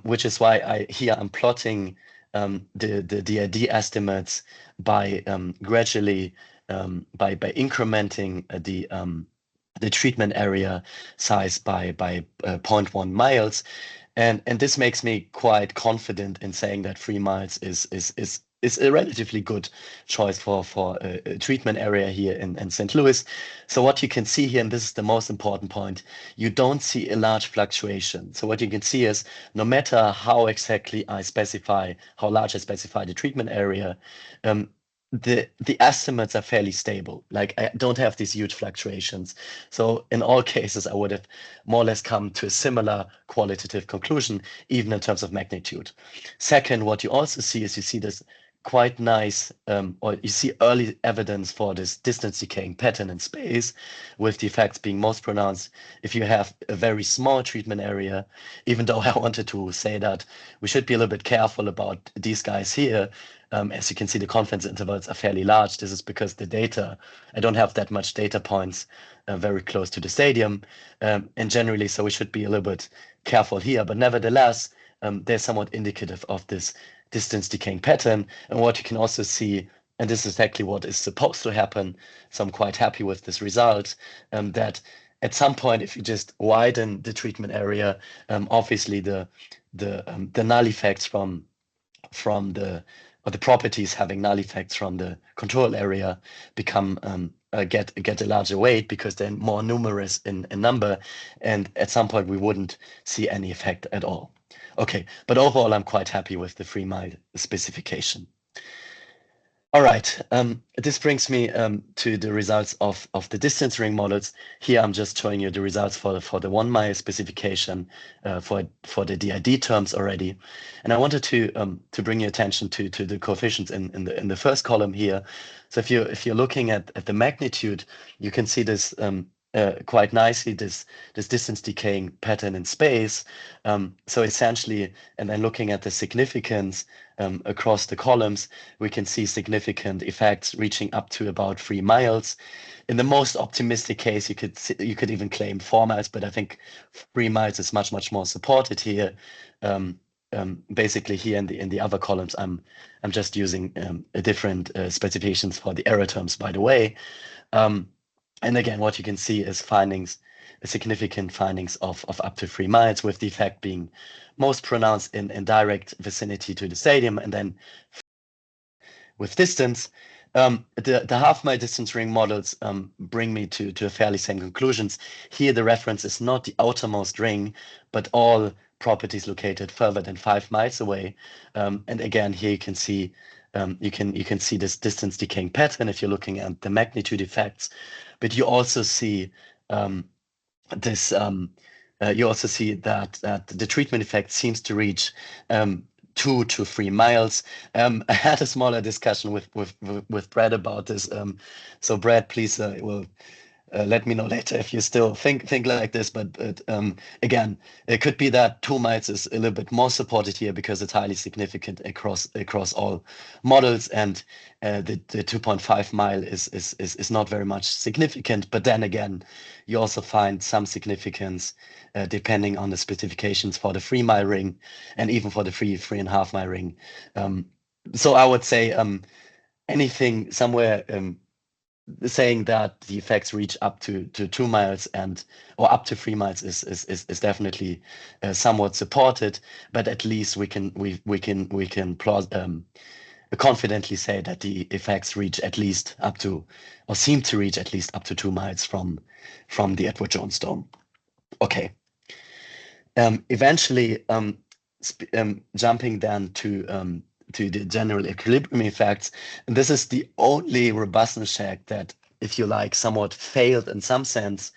which is why I'm plotting the DID estimates by gradually by incrementing the treatment area size by 0.1 miles, and this makes me quite confident in saying that 3 miles is a relatively good choice for a treatment area here in St. Louis. So what you can see here, and this is the most important point, you don't see a large fluctuation. So what you can see is no matter how large I specify the treatment area, the estimates are fairly stable. Like, I don't have these huge fluctuations. So in all cases, I would have more or less come to a similar qualitative conclusion, even in terms of magnitude. Second, what you also see is you see this quite nice, or you see early evidence for this distance decaying pattern in space, with the effects being most pronounced if you have a very small treatment area, even though I wanted to say that we should be a little bit careful about these guys here. As you can see, the confidence intervals are fairly large. This is because the data, I don't have that much data points very close to the stadium, and generally, so we should be a little bit careful here. But nevertheless, they're somewhat indicative of this distance decaying pattern. And what you can also see, and this is exactly what is supposed to happen, so I'm quite happy with this result, that at some point, if you just widen the treatment area, obviously the null effects from the properties having null effects from the control area become get a larger weight because they're more numerous in number, and at some point we wouldn't see any effect at all. Okay, but overall I'm quite happy with the 3 mile specification. All right, this brings me to the results of the distance ring models. Here I'm just showing you the results for the 1 mile specification for the DID terms already, and I wanted to bring your attention to the coefficients in the first column here. So if you're looking at the magnitude, you can see this quite nicely, this distance decaying pattern in space. So essentially, and then looking at the significance across the columns, we can see significant effects reaching up to about 3 miles. In the most optimistic case, you could even claim 4 miles, but I think 3 miles is much more supported here. Basically, here in the other columns, I'm just using a different specifications for the error terms, by the way. And again, what you can see is significant findings of up to 3 miles, with the effect being most pronounced in direct vicinity to the stadium, and then with distance. The half-mile distance ring models bring me to a fairly same conclusions. Here, the reference is not the outermost ring, but all properties located further than 5 miles away. And again, here you can see this distance decaying pattern if you're looking at the magnitude effects, but you also see that the treatment effect seems to reach 2 to 3 miles. I had a smaller discussion with Brad about this. So Brad, please let me know later if you still think like this. But again, it could be that 2 miles is a little bit more supported here because it's highly significant across all models, and the 2.5 mile is not very much significant. But then again, you also find some significance depending on the specifications for the 3 mile ring and even for the 3.5 mile ring. So I would say anything somewhere saying that the effects reach up to 2 miles or up to 3 miles is definitely somewhat supported, but at least we can confidently say that the effects reach at least up to, or seem to reach at least up to 2 miles from the Edward Jones dome. Okay. Eventually, jumping then to the general equilibrium effects. And this is the only robustness check that, if you like, somewhat failed in some sense.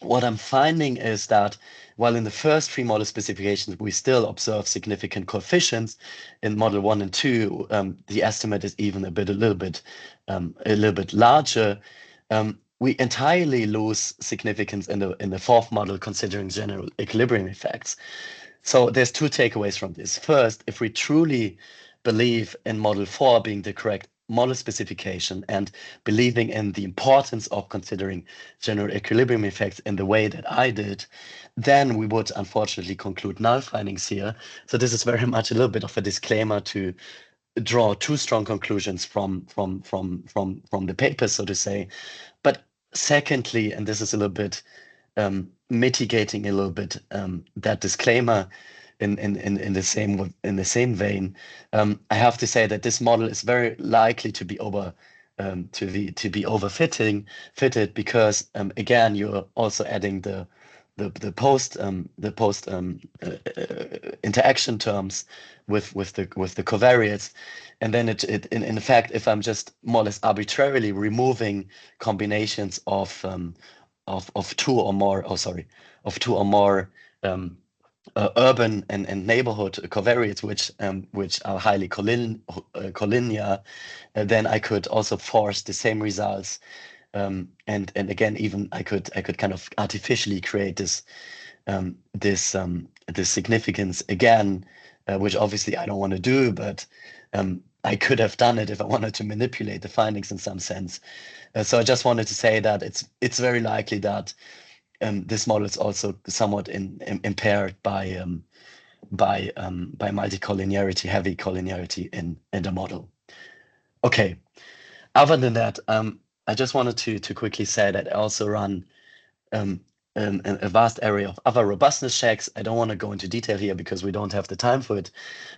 what I'm finding is that while in the first three model specifications, we still observe significant coefficients, in model 1 and 2, the estimate is even a little bit larger. We entirely lose significance in the fourth model, considering general equilibrium effects. So there's two takeaways from this. First, if we truly believe in model 4 being the correct model specification and believing in the importance of considering general equilibrium effects in the way that I did, then we would unfortunately conclude null findings here. So this is very much a little bit of a disclaimer to draw too strong conclusions from the paper, so to say. But secondly, and this is a little bit mitigating a little bit that disclaimer in the same vein, I have to say that this model is very likely to be fitted because again, you're also adding the post interaction terms with the covariates, and then in fact, if I'm just more or less arbitrarily removing combinations of two or more urban and neighborhood covariates, which are highly collinear, then I could also force the same results. And again, even I could kind of artificially create this significance again, which obviously I don't want to do, but I could have done it if I wanted to manipulate the findings in some sense. So I just wanted to say that it's very likely that this model is also somewhat impaired by multicollinearity, heavy collinearity in the model. Okay. Other than that, I just wanted to quickly say that I also run a vast area of other robustness checks. I don't want to go into detail here because we don't have the time for it,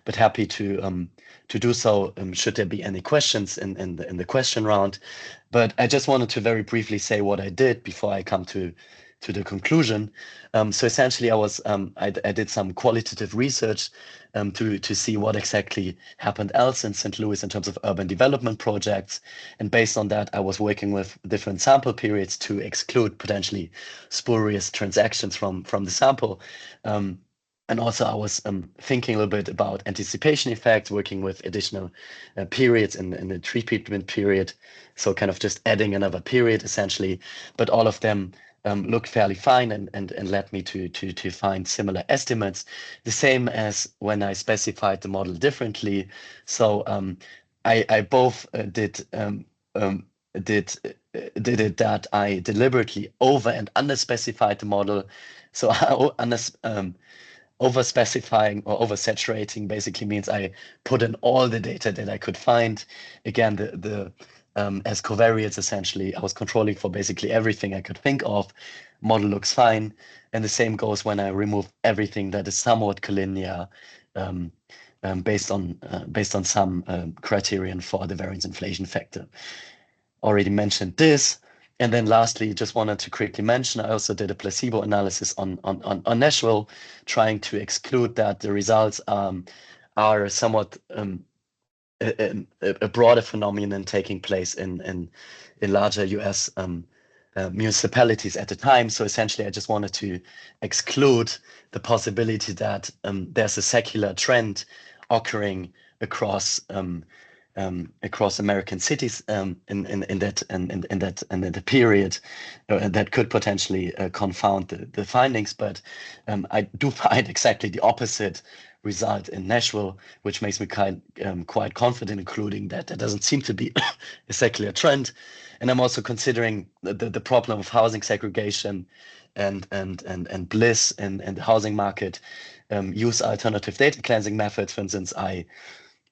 but happy to do so should there be any questions in the question round. But I just wanted to very briefly say what I did before I come to the conclusion. So essentially, I did some qualitative research to see what exactly happened else in St. Louis in terms of urban development projects. And based on that, I was working with different sample periods to exclude potentially spurious transactions from the sample. And also I was thinking a little bit about anticipation effects, working with additional periods in the treatment period. So kind of just adding another period essentially, but all of them look fairly fine and led me to find similar estimates, the same as when I specified the model differently. So I both did it that I deliberately over and under specified the model. So over specifying or over saturating basically means I put in all the data that I could find. Again, as covariates, essentially, I was controlling for basically everything I could think of. Model looks fine. And the same goes when I remove everything that is somewhat collinear based on some criterion for the variance inflation factor. Already mentioned this. And then lastly, just wanted to quickly mention, I also did a placebo analysis on Nashville, trying to exclude that the results are somewhat a broader phenomenon taking place in larger US municipalities at the time. So essentially, I just wanted to exclude the possibility that there's a secular trend occurring across American cities in that period that could potentially confound the findings. But I do find exactly the opposite result in Nashville, which makes me quite confident, including that there doesn't seem to be a secular trend. And I'm also considering the problem of housing segregation and bliss and the housing market. Use alternative data cleansing methods. For instance, I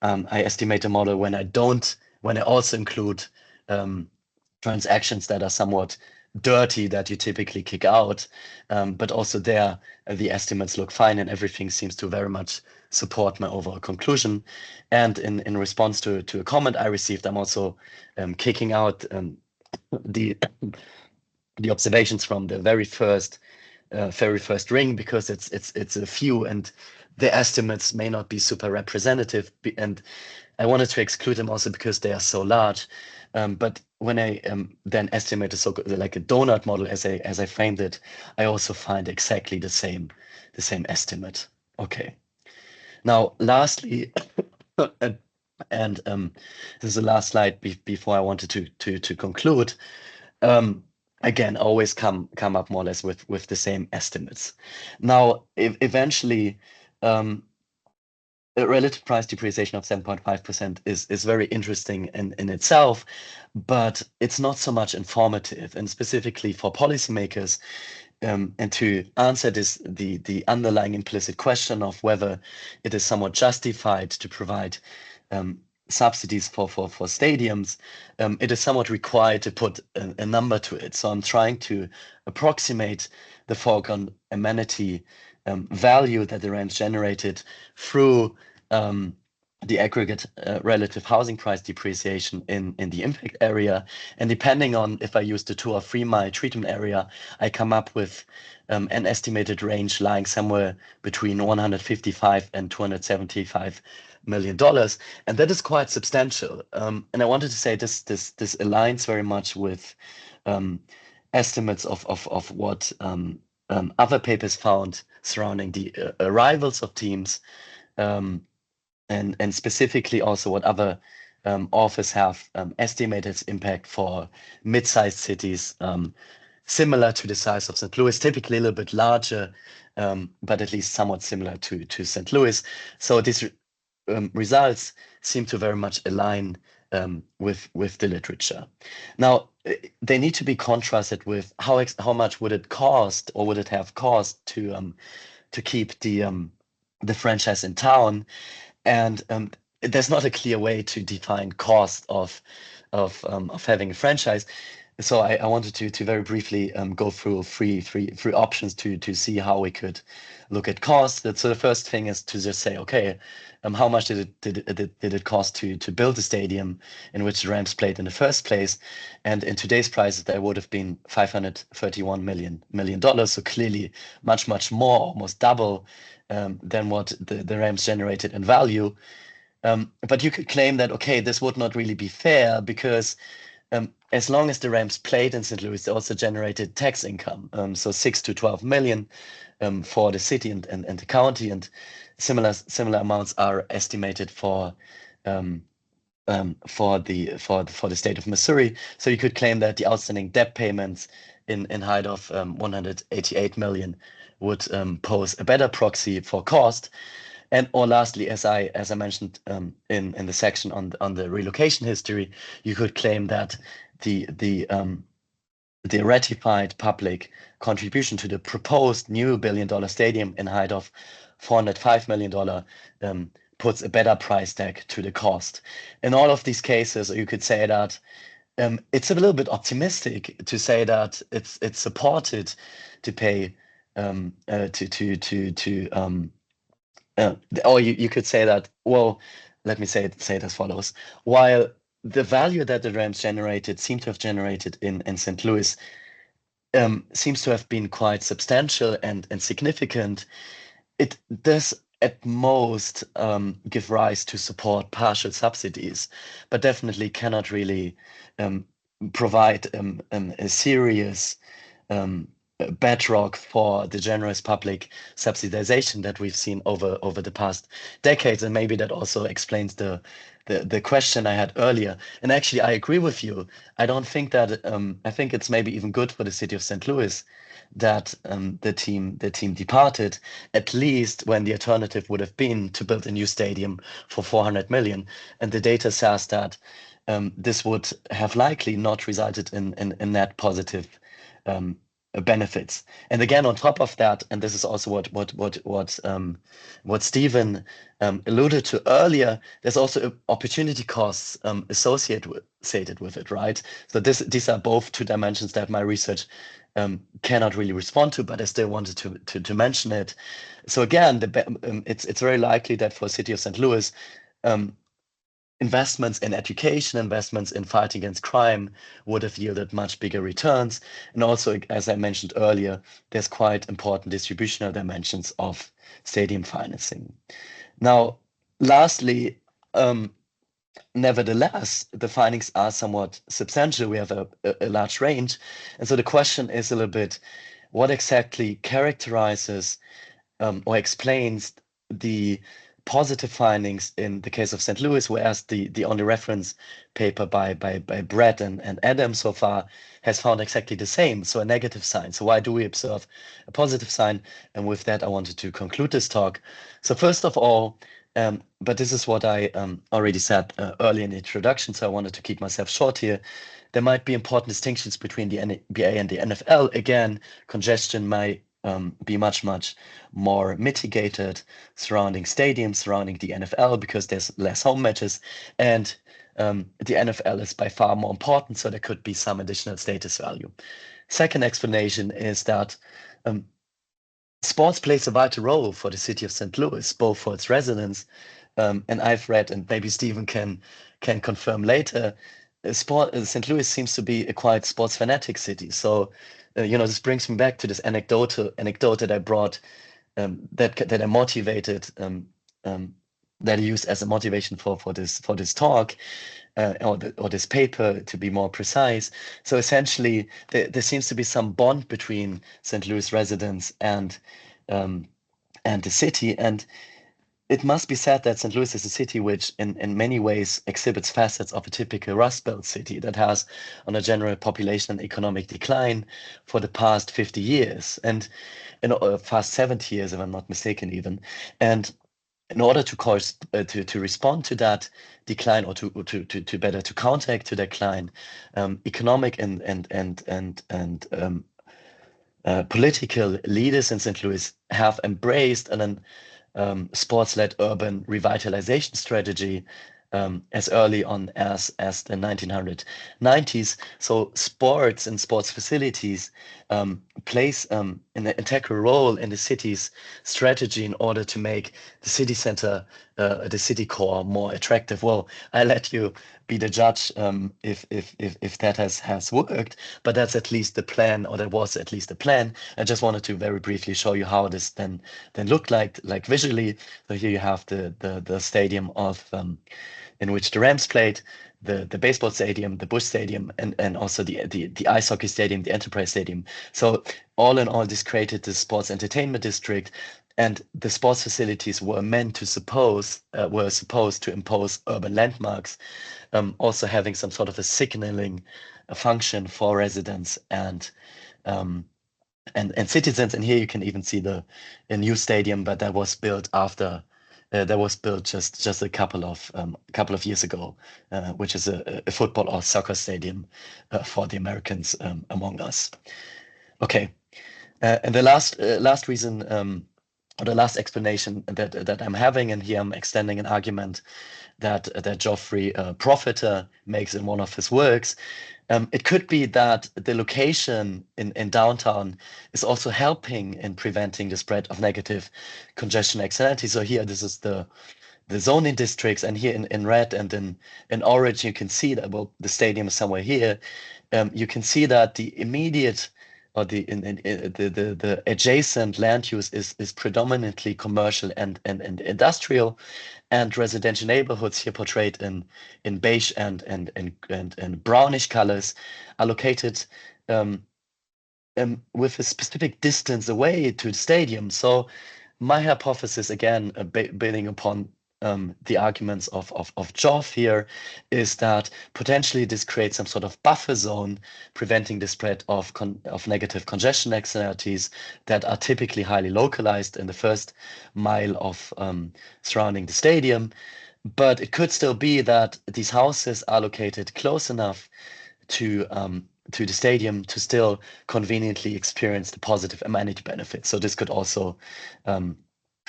estimate a model when I also include transactions that are somewhat dirty that you typically kick out, but also there the estimates look fine and everything seems to very much support my overall conclusion. And in response to a comment I received, I'm also kicking out the observations from the very first ring because it's a few and the estimates may not be super representative, and I wanted to exclude them also because they are so large. But when I then estimate like a donut model as I framed it, I also find exactly the same estimate. Okay. Now, lastly, and this is the last slide before I wanted to conclude. Again, always come up more or less with the same estimates. Now, eventually, a relative price depreciation of 7.5% is very interesting in itself, but it's not so much informative, and specifically for policymakers. And to answer the underlying implicit question of whether it is somewhat justified to provide subsidies for stadiums, it is somewhat required to put a number to it. So I'm trying to approximate the foregone amenity value that the Rams generated through the aggregate relative housing price depreciation in the impact area. And depending on if I use the 2 or 3 mile treatment area, I come up with an estimated range lying somewhere between $155 and $275 million. And that is quite substantial. And I wanted to say this aligns very much with estimates of what other papers found surrounding the arrivals of teams, and specifically also what other authors have estimated its impact for mid-sized cities, similar to the size of St. Louis, typically a little bit larger, but at least somewhat similar to St. Louis. So these results seem to very much align with the literature. Now, they need to be contrasted with how much would it cost, or would it have cost to keep the franchise in town. And there's not a clear way to define cost of having a franchise. So I wanted to very briefly go through three options to see how we could look at cost. So the first thing is to just say, okay, how much did it cost to build the stadium in which the Rams played in the first place? And in today's prices, that would have been $531 million. So clearly much more, almost double than what the Rams generated in value. But you could claim that, okay, this would not really be fair, because as long as the Rams played in St. Louis, they also generated tax income. So 6 to 12 million for the city and the county, and similar amounts are estimated for the state of Missouri. So you could claim that the outstanding debt payments in height of 188 million would pose a better proxy for cost. Or lastly, as I mentioned in the section on the relocation history, you could claim that the ratified public contribution to the proposed new $1 billion stadium in height of $405 million puts a better price tag to the cost. In all of these cases, you could say that it's a little bit optimistic to say that it's supported to pay or you could say that, well, let me say it as follows. While the value that the Rams seem to have generated in St. Louis seems to have been quite substantial and significant, it does at most give rise to support partial subsidies, but definitely cannot really provide a serious bedrock for the generous public subsidization that we've seen over the past decades. And maybe that also explains the question I had earlier. And actually, I agree with you. I don't think that I think it's maybe even good for the city of St. Louis that the team departed, at least when the alternative would have been to build a new stadium for 400 million. And the data says that this would have likely not resulted in net positive benefits. And again, on top of that, and this is also what Stephen alluded to earlier, there's also opportunity costs associated with it, right? So these are both two dimensions that my research cannot really respond to, but I still wanted to mention it. So again, it's very likely that for the city of St. Louis, investments in education, investments in fighting against crime would have yielded much bigger returns. And also, as I mentioned earlier, there's quite important distributional dimensions of stadium financing. Now, lastly, nevertheless, the findings are somewhat substantial. We have a large range. And so the question is a little bit, what exactly characterizes or explains the positive findings in the case of St. Louis, whereas the only reference paper by Brett and Adam so far has found exactly the same, so a negative sign. So why do we observe a positive sign? And with that, I wanted to conclude this talk. So first of all, but this is what I already said early in the introduction, so I wanted to keep myself short here. There might be important distinctions between the NBA and the NFL. Again, congestion might be much more mitigated surrounding stadiums, surrounding the NFL, because there's less home matches, and the NFL is by far more important, so there could be some additional status value. Second explanation is that sports plays a vital role for the city of St. Louis, both for its residents, and I've read, and maybe Stephen can confirm later, St. Louis seems to be a quite sports fanatic city. So, this brings me back to this anecdote that I brought, that I motivated, that I used as a motivation for this talk, or this paper, to be more precise. So essentially, there seems to be some bond between St. Louis residents and the city, and it must be said that St. Louis is a city which in many ways exhibits facets of a typical Rust Belt city that has, on a general population and economic decline for the past 50 years, and past 70 years, if I'm not mistaken, even. And in order to respond to that decline, or to better to counteract to decline, economic and political leaders in St. Louis have embraced an sports-led urban revitalization strategy as early on as the 1990s. So sports and sports facilities plays an integral role in the city's strategy in order to make the city center, the city core, more attractive. Well, I let you be the judge if that has worked, but that's at least the plan, or that was at least the plan. I just wanted to very briefly show you how this then looked like visually. So here you have the stadium of in which the Rams played, the baseball stadium, the Busch Stadium, and also the ice hockey stadium, the Enterprise Stadium. So all in all, this created the sports entertainment district, and the sports facilities were supposed to impose urban landmarks, also having some sort of a signaling function for residents and citizens. And here you can even see a new stadium, but that was built after. That was built just a couple of years ago, which is a football or soccer stadium for the Americans among us. Okay, and the last reason, or the last explanation that I'm having, and here I'm extending an argument that Geoffrey Profiter makes in one of his works. It could be that the location in downtown is also helping in preventing the spread of negative congestion externalities. So here, this is the zoning districts, and here in red and in orange, you can see that, well, the stadium is somewhere here. You can see that the immediate, or the adjacent land use is predominantly commercial and industrial, and residential neighborhoods, here portrayed in beige and brownish colors, are located with a specific distance away to the stadium. So my hypothesis, again, building upon the arguments of Geoff here, is that potentially this creates some sort of buffer zone, preventing the spread of negative congestion externalities that are typically highly localized in the first mile of surrounding the stadium. But it could still be that these houses are located close enough to the stadium to still conveniently experience the positive amenity benefits. So this could also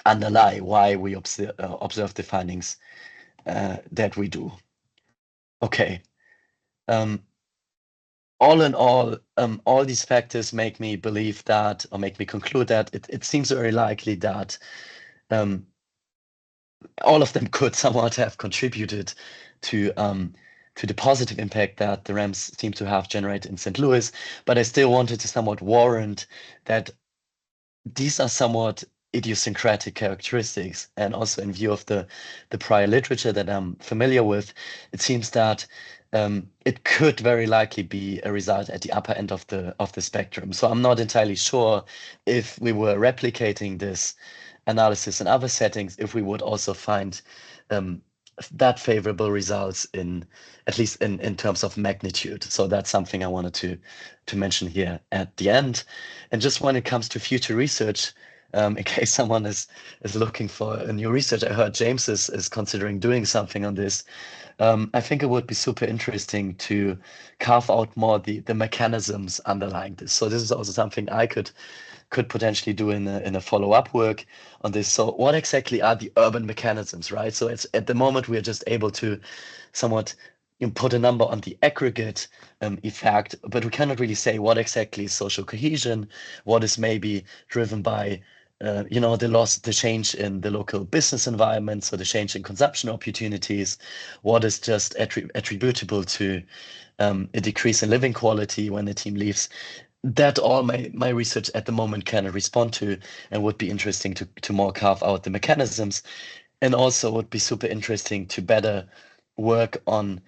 underlie why we observe the findings that we do. Okay. All in all these factors make me believe that, or make me conclude that it seems very likely that all of them could somewhat have contributed to the positive impact that the Rams seem to have generated in St. Louis. But I still wanted to somewhat warrant that these are somewhat idiosyncratic characteristics, and also in view of the prior literature that I'm familiar with, it seems that it could very likely be a result at the upper end of the spectrum. So I'm not entirely sure if we were replicating this analysis in other settings, if we would also find that favorable results in, at least in terms of magnitude. So that's something I wanted to mention here at the end. And just when it comes to future research, in case someone is looking for a new research, I heard James is considering doing something on this. I think it would be super interesting to carve out more the mechanisms underlying this. So this is also something I could potentially do in a follow-up work on this. So what exactly are the urban mechanisms, right? So it's at the moment we are just able to somewhat put a number on the aggregate effect, but we cannot really say what exactly is social cohesion, what is maybe driven by the change in the local business environment, so the change in consumption opportunities, what is just attributable to a decrease in living quality when the team leaves. That all my research at the moment can respond to, and would be interesting to more carve out the mechanisms, and also would be super interesting to better work on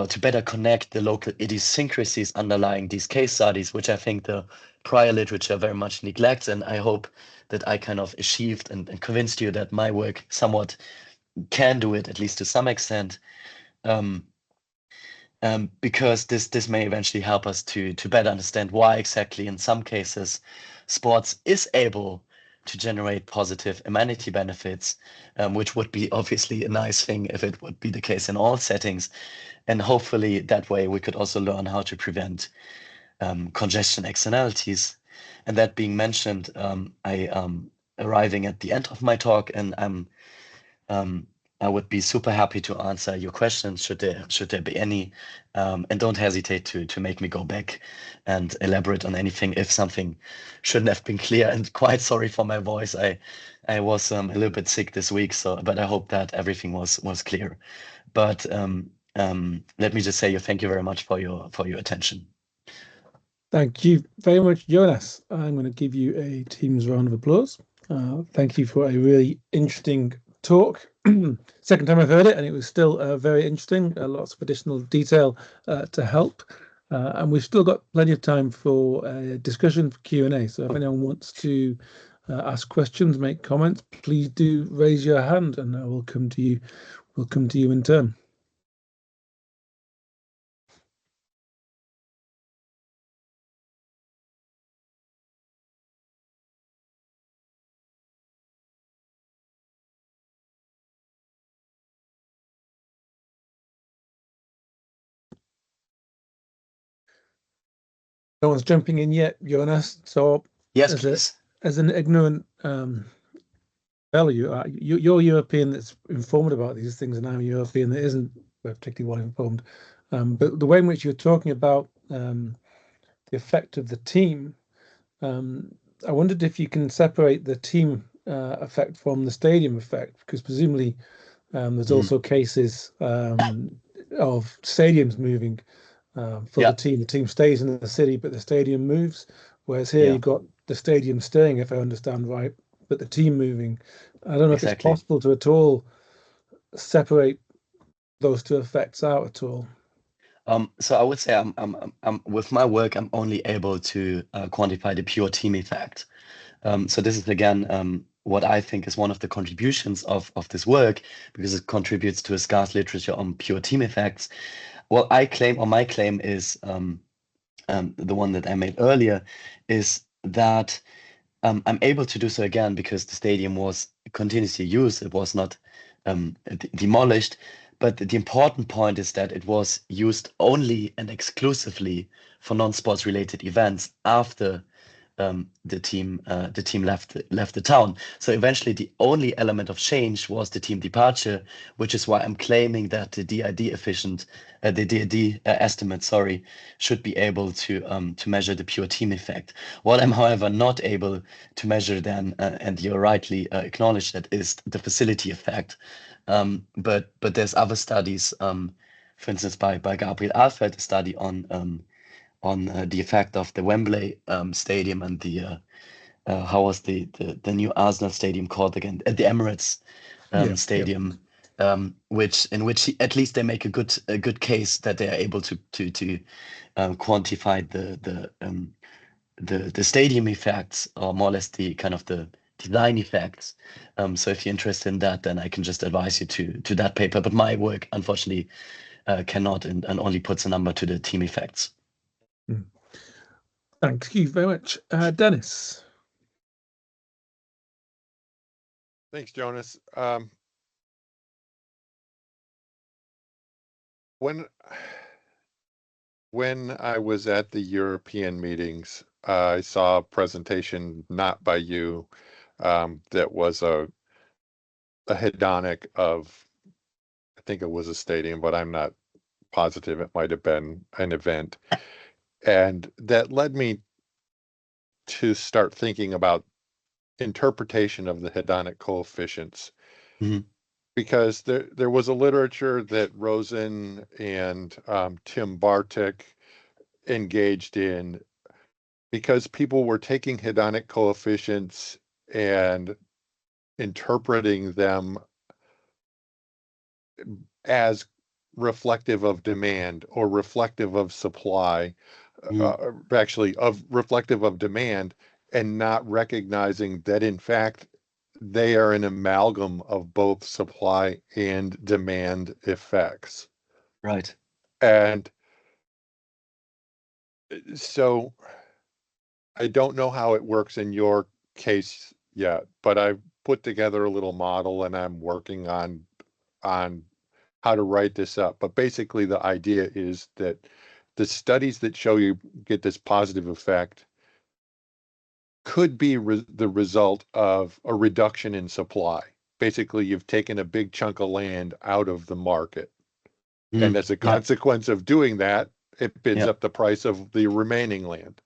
to better connect the local idiosyncrasies underlying these case studies, which I think the prior literature very much neglects. And I hope that I kind of achieved and convinced you that my work somewhat can do it, at least to some extent. Because this may eventually help us to better understand why exactly in some cases sports is able to generate positive amenity benefits, which would be obviously a nice thing if it would be the case in all settings. And hopefully that way we could also learn how to prevent congestion externalities. And that being mentioned, I am arriving at the end of my talk, and I would be super happy to answer your questions should there be any, and don't hesitate to make me go back and elaborate on anything if something shouldn't have been clear. And quite sorry for my voice. I was a little bit sick this week, but I hope that everything was clear. But let me just say thank you very much for your attention. Thank you very much, Jonas. I'm going to give you a Teams round of applause. Thank you for a really interesting talk. Second time I've heard it, and it was still very interesting. Lots of additional detail to help. And we've still got plenty of time for discussion, for Q&A. So if anyone wants to ask questions, make comments, please do raise your hand, and I will come to you. We'll come to you in turn. No one's jumping in yet, Jonas. So yes, please. As an ignorant fellow, you're European that's informed about these things, and I'm European that isn't particularly well informed. But the way in which you're talking about the effect of the team, I wondered if you can separate the team effect from the stadium effect, because presumably there's also cases of stadiums moving for the team. The team stays in the city, but the stadium moves. Whereas here you've got the stadium staying, if I understand right, but the team moving. I don't know if it's possible to at all separate those two effects out at all. So I would say I'm with my work, I'm only able to quantify the pure team effect. So this is again what I think is one of the contributions of this work, because it contributes to a scarce literature on pure team effects. What I claim, or my claim is the one that I made earlier, is that I'm able to do so again because the stadium was continuously used. It was not demolished. But the important point is that it was used only and exclusively for non-sports related events after the team left the town. So eventually the only element of change was the team departure, which is why I'm claiming that the DID estimate, should be able to measure the pure team effect. What I'm, however, not able to measure then, and you rightly acknowledge that, is the facility effect. But there's other studies, for instance, by Gabriel Alfred, a study on the effect of the Wembley Stadium and the how was the new Arsenal stadium called again? At the Emirates Stadium, in which at least they make a good case that they are able to quantify the stadium effects, or more or less the kind of the design effects. So if you're interested in that, then I can just advise you to that paper. But my work, unfortunately, cannot and only puts a number to the team effects. Thank you very much. Dennis. Thanks, Jonas. When I was at the European meetings, I saw a presentation not by you that was a hedonic of, I think it was a stadium, but I'm not positive. It might have been an event. And that led me to start thinking about interpretation of the hedonic coefficients. Mhm. Because there was a literature that Rosen and Tim Bartik engaged in, because people were taking hedonic coefficients and interpreting them as reflective of demand or reflective of supply, actually of reflective of demand, and not recognizing that in fact they are an amalgam of both supply and demand effects. Right. And so I don't know how it works in your case yet, but I've put together a little model and I'm working on how to write this up. But basically the idea is that the studies that show you get this positive effect could be the result of a reduction in supply. Basically, you've taken a big chunk of land out of the market. And as a consequence of doing that, it bids up the price of the remaining land.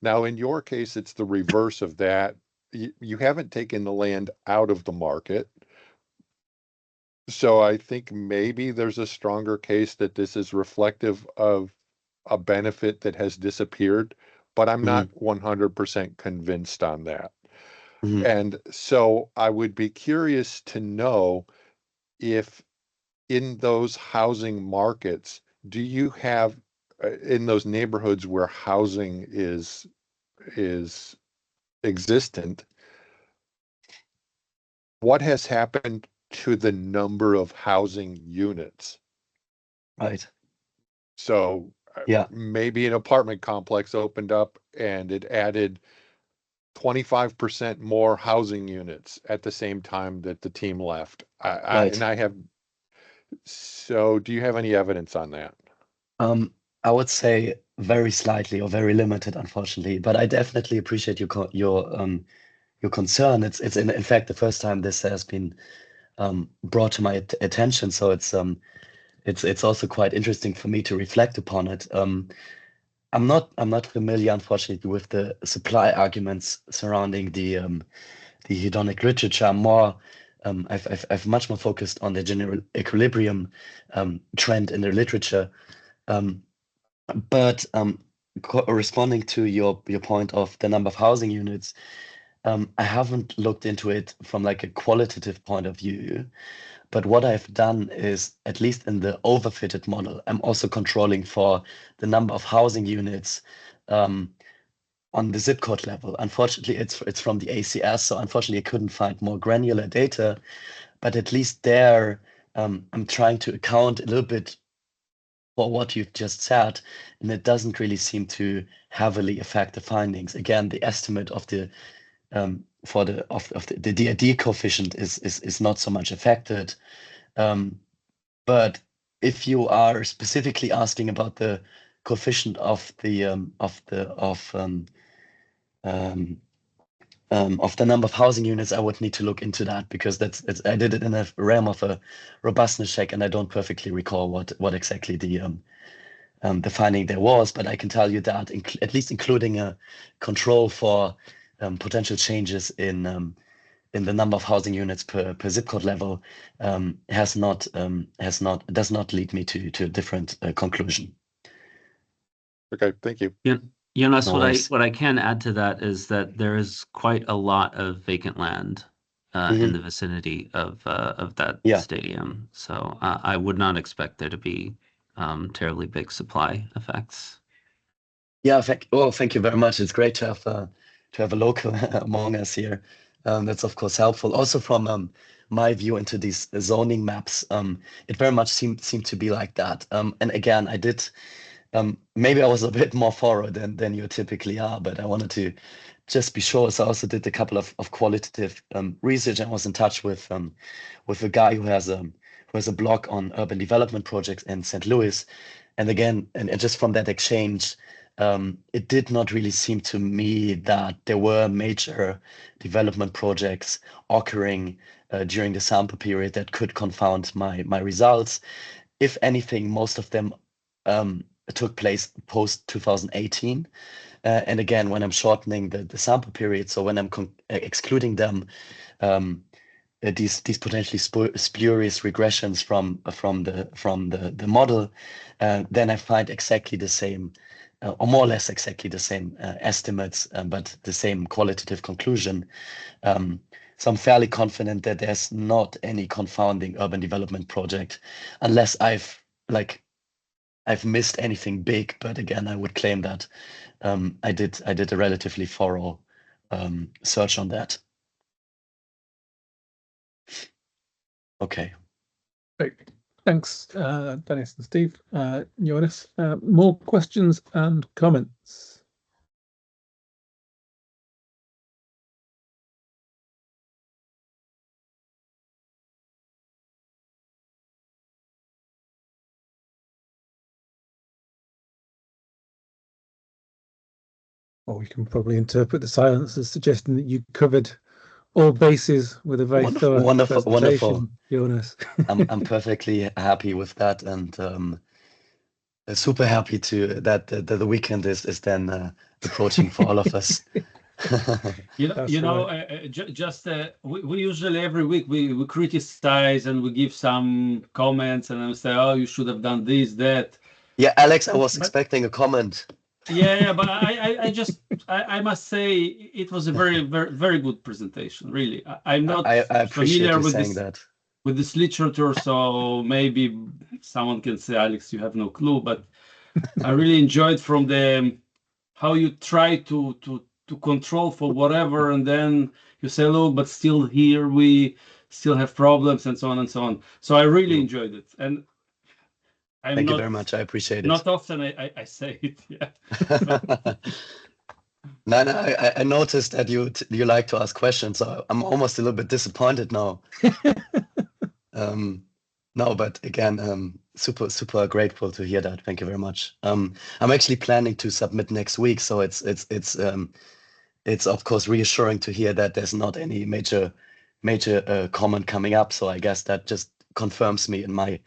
Now, in your case, it's the reverse of that. You haven't taken the land out of the market. So I think maybe there's a stronger case that this is reflective of a benefit that has disappeared, but I'm not 100% convinced on that. And so I would be curious to know if in those housing markets, do you have in those neighborhoods where housing is existent, what has happened to the number of housing units? Right. So maybe an apartment complex opened up and it added 25% more housing units at the same time that the team left. So do you have any evidence on that? I would say very slightly or very limited, unfortunately, but I definitely appreciate your concern. It's in fact the first time this has been brought to my attention, so it's also quite interesting for me to reflect upon it. I'm not familiar, unfortunately, with the supply arguments surrounding the hedonic literature. I'm more I've much more focused on the general equilibrium trend in the literature. But responding to your point of the number of housing units, I haven't looked into it from like a qualitative point of view. But what I've done is, at least in the overfitted model, I'm also controlling for the number of housing units on the zip code level. Unfortunately, it's from the ACS, so unfortunately I couldn't find more granular data. But at least there, I'm trying to account a little bit for what you've just said, and it doesn't really seem to heavily affect the findings. Again, the estimate of the for the DID coefficient is not so much affected. But if you are specifically asking about the coefficient of the number of housing units, I would need to look into that, because I did it in a realm of a robustness check, and I don't perfectly recall what exactly the finding there was. But I can tell you that at least including a control for potential changes in the number of housing units per zip code level does not lead me to a different conclusion. Okay, thank you. Jonas, No worries. what I can add to that is that there is quite a lot of vacant land in the vicinity of that stadium. So I would not expect there to be terribly big supply effects. Yeah, thank you very much. It's great to have a local among us here. That's of course helpful. Also from my view into these zoning maps, it very much seemed to be like that. And again, I did maybe I was a bit more thorough than you typically are, but I wanted to just be sure. So I also did a couple of qualitative research. I was in touch with a guy who has a blog on urban development projects in St. Louis. And again, and just from that exchange, it did not really seem to me that there were major development projects occurring during the sample period that could confound my results. If anything, most of them took place post 2018. And again, when I'm shortening the sample period, so when I'm excluding them, these potentially spurious regressions from the model, then I find exactly the same, or more or less exactly the same estimates, but the same qualitative conclusion. So I'm fairly confident that there's not any confounding urban development project, unless I've missed anything big. But again, I would claim that I did a relatively thorough search on that. Okay. Great. Thanks, Dennis and Steve. Jonas, more questions and comments? Or we can probably interpret the silence as suggesting that you covered all bases with a very thorough presentation, Jonas. I'm perfectly happy with that, and super happy that the weekend is then approaching for all of us. We usually every week we criticize and we give some comments and I say, oh, you should have done this, that. Yeah, Alex, I was expecting a comment. Yeah, but I must say it was a very, very, very good presentation. Really, I'm not familiar with this that. With this literature, so maybe someone can say, Alex, you have no clue. But I really enjoyed from how you try to control for whatever, and then you say, look, but still here we still have problems, and so on and so on. So I really enjoyed it, and thank you very much. I appreciate it. Not often I say it. Yeah. No, I noticed that you like to ask questions, so I'm almost a little bit disappointed now. No, but again, super grateful to hear that. Thank you very much. I'm actually planning to submit next week, so it's of course reassuring to hear that there's not any major comment coming up. So I guess that just confirms me in my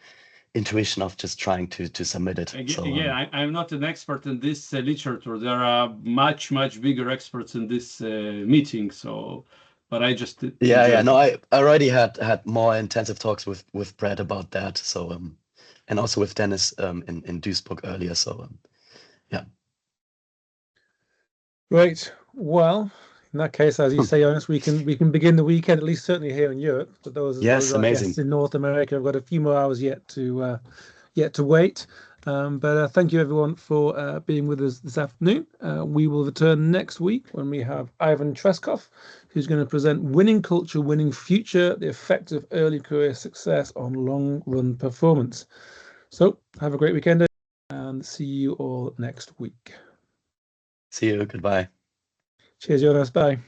intuition of just trying to submit it. Again, I'm not an expert in this literature. There are much bigger experts in this meeting. So, but I just no, I already had more intensive talks with Brad about that. So and also with Dennis in Duisburg earlier. So yeah. Great. Well, in that case, as you say, Jonas, we can begin the weekend, at least certainly here in Europe. But those guests in North America have got a few more hours yet to wait. But thank you everyone for being with us this afternoon. We will return next week when we have Ivan Treskov, who's going to present Winning Culture, Winning Future, the effect of early career success on long-run performance. So have a great weekend and see you all next week. See you. Goodbye. Cheers, Jonas. Bye.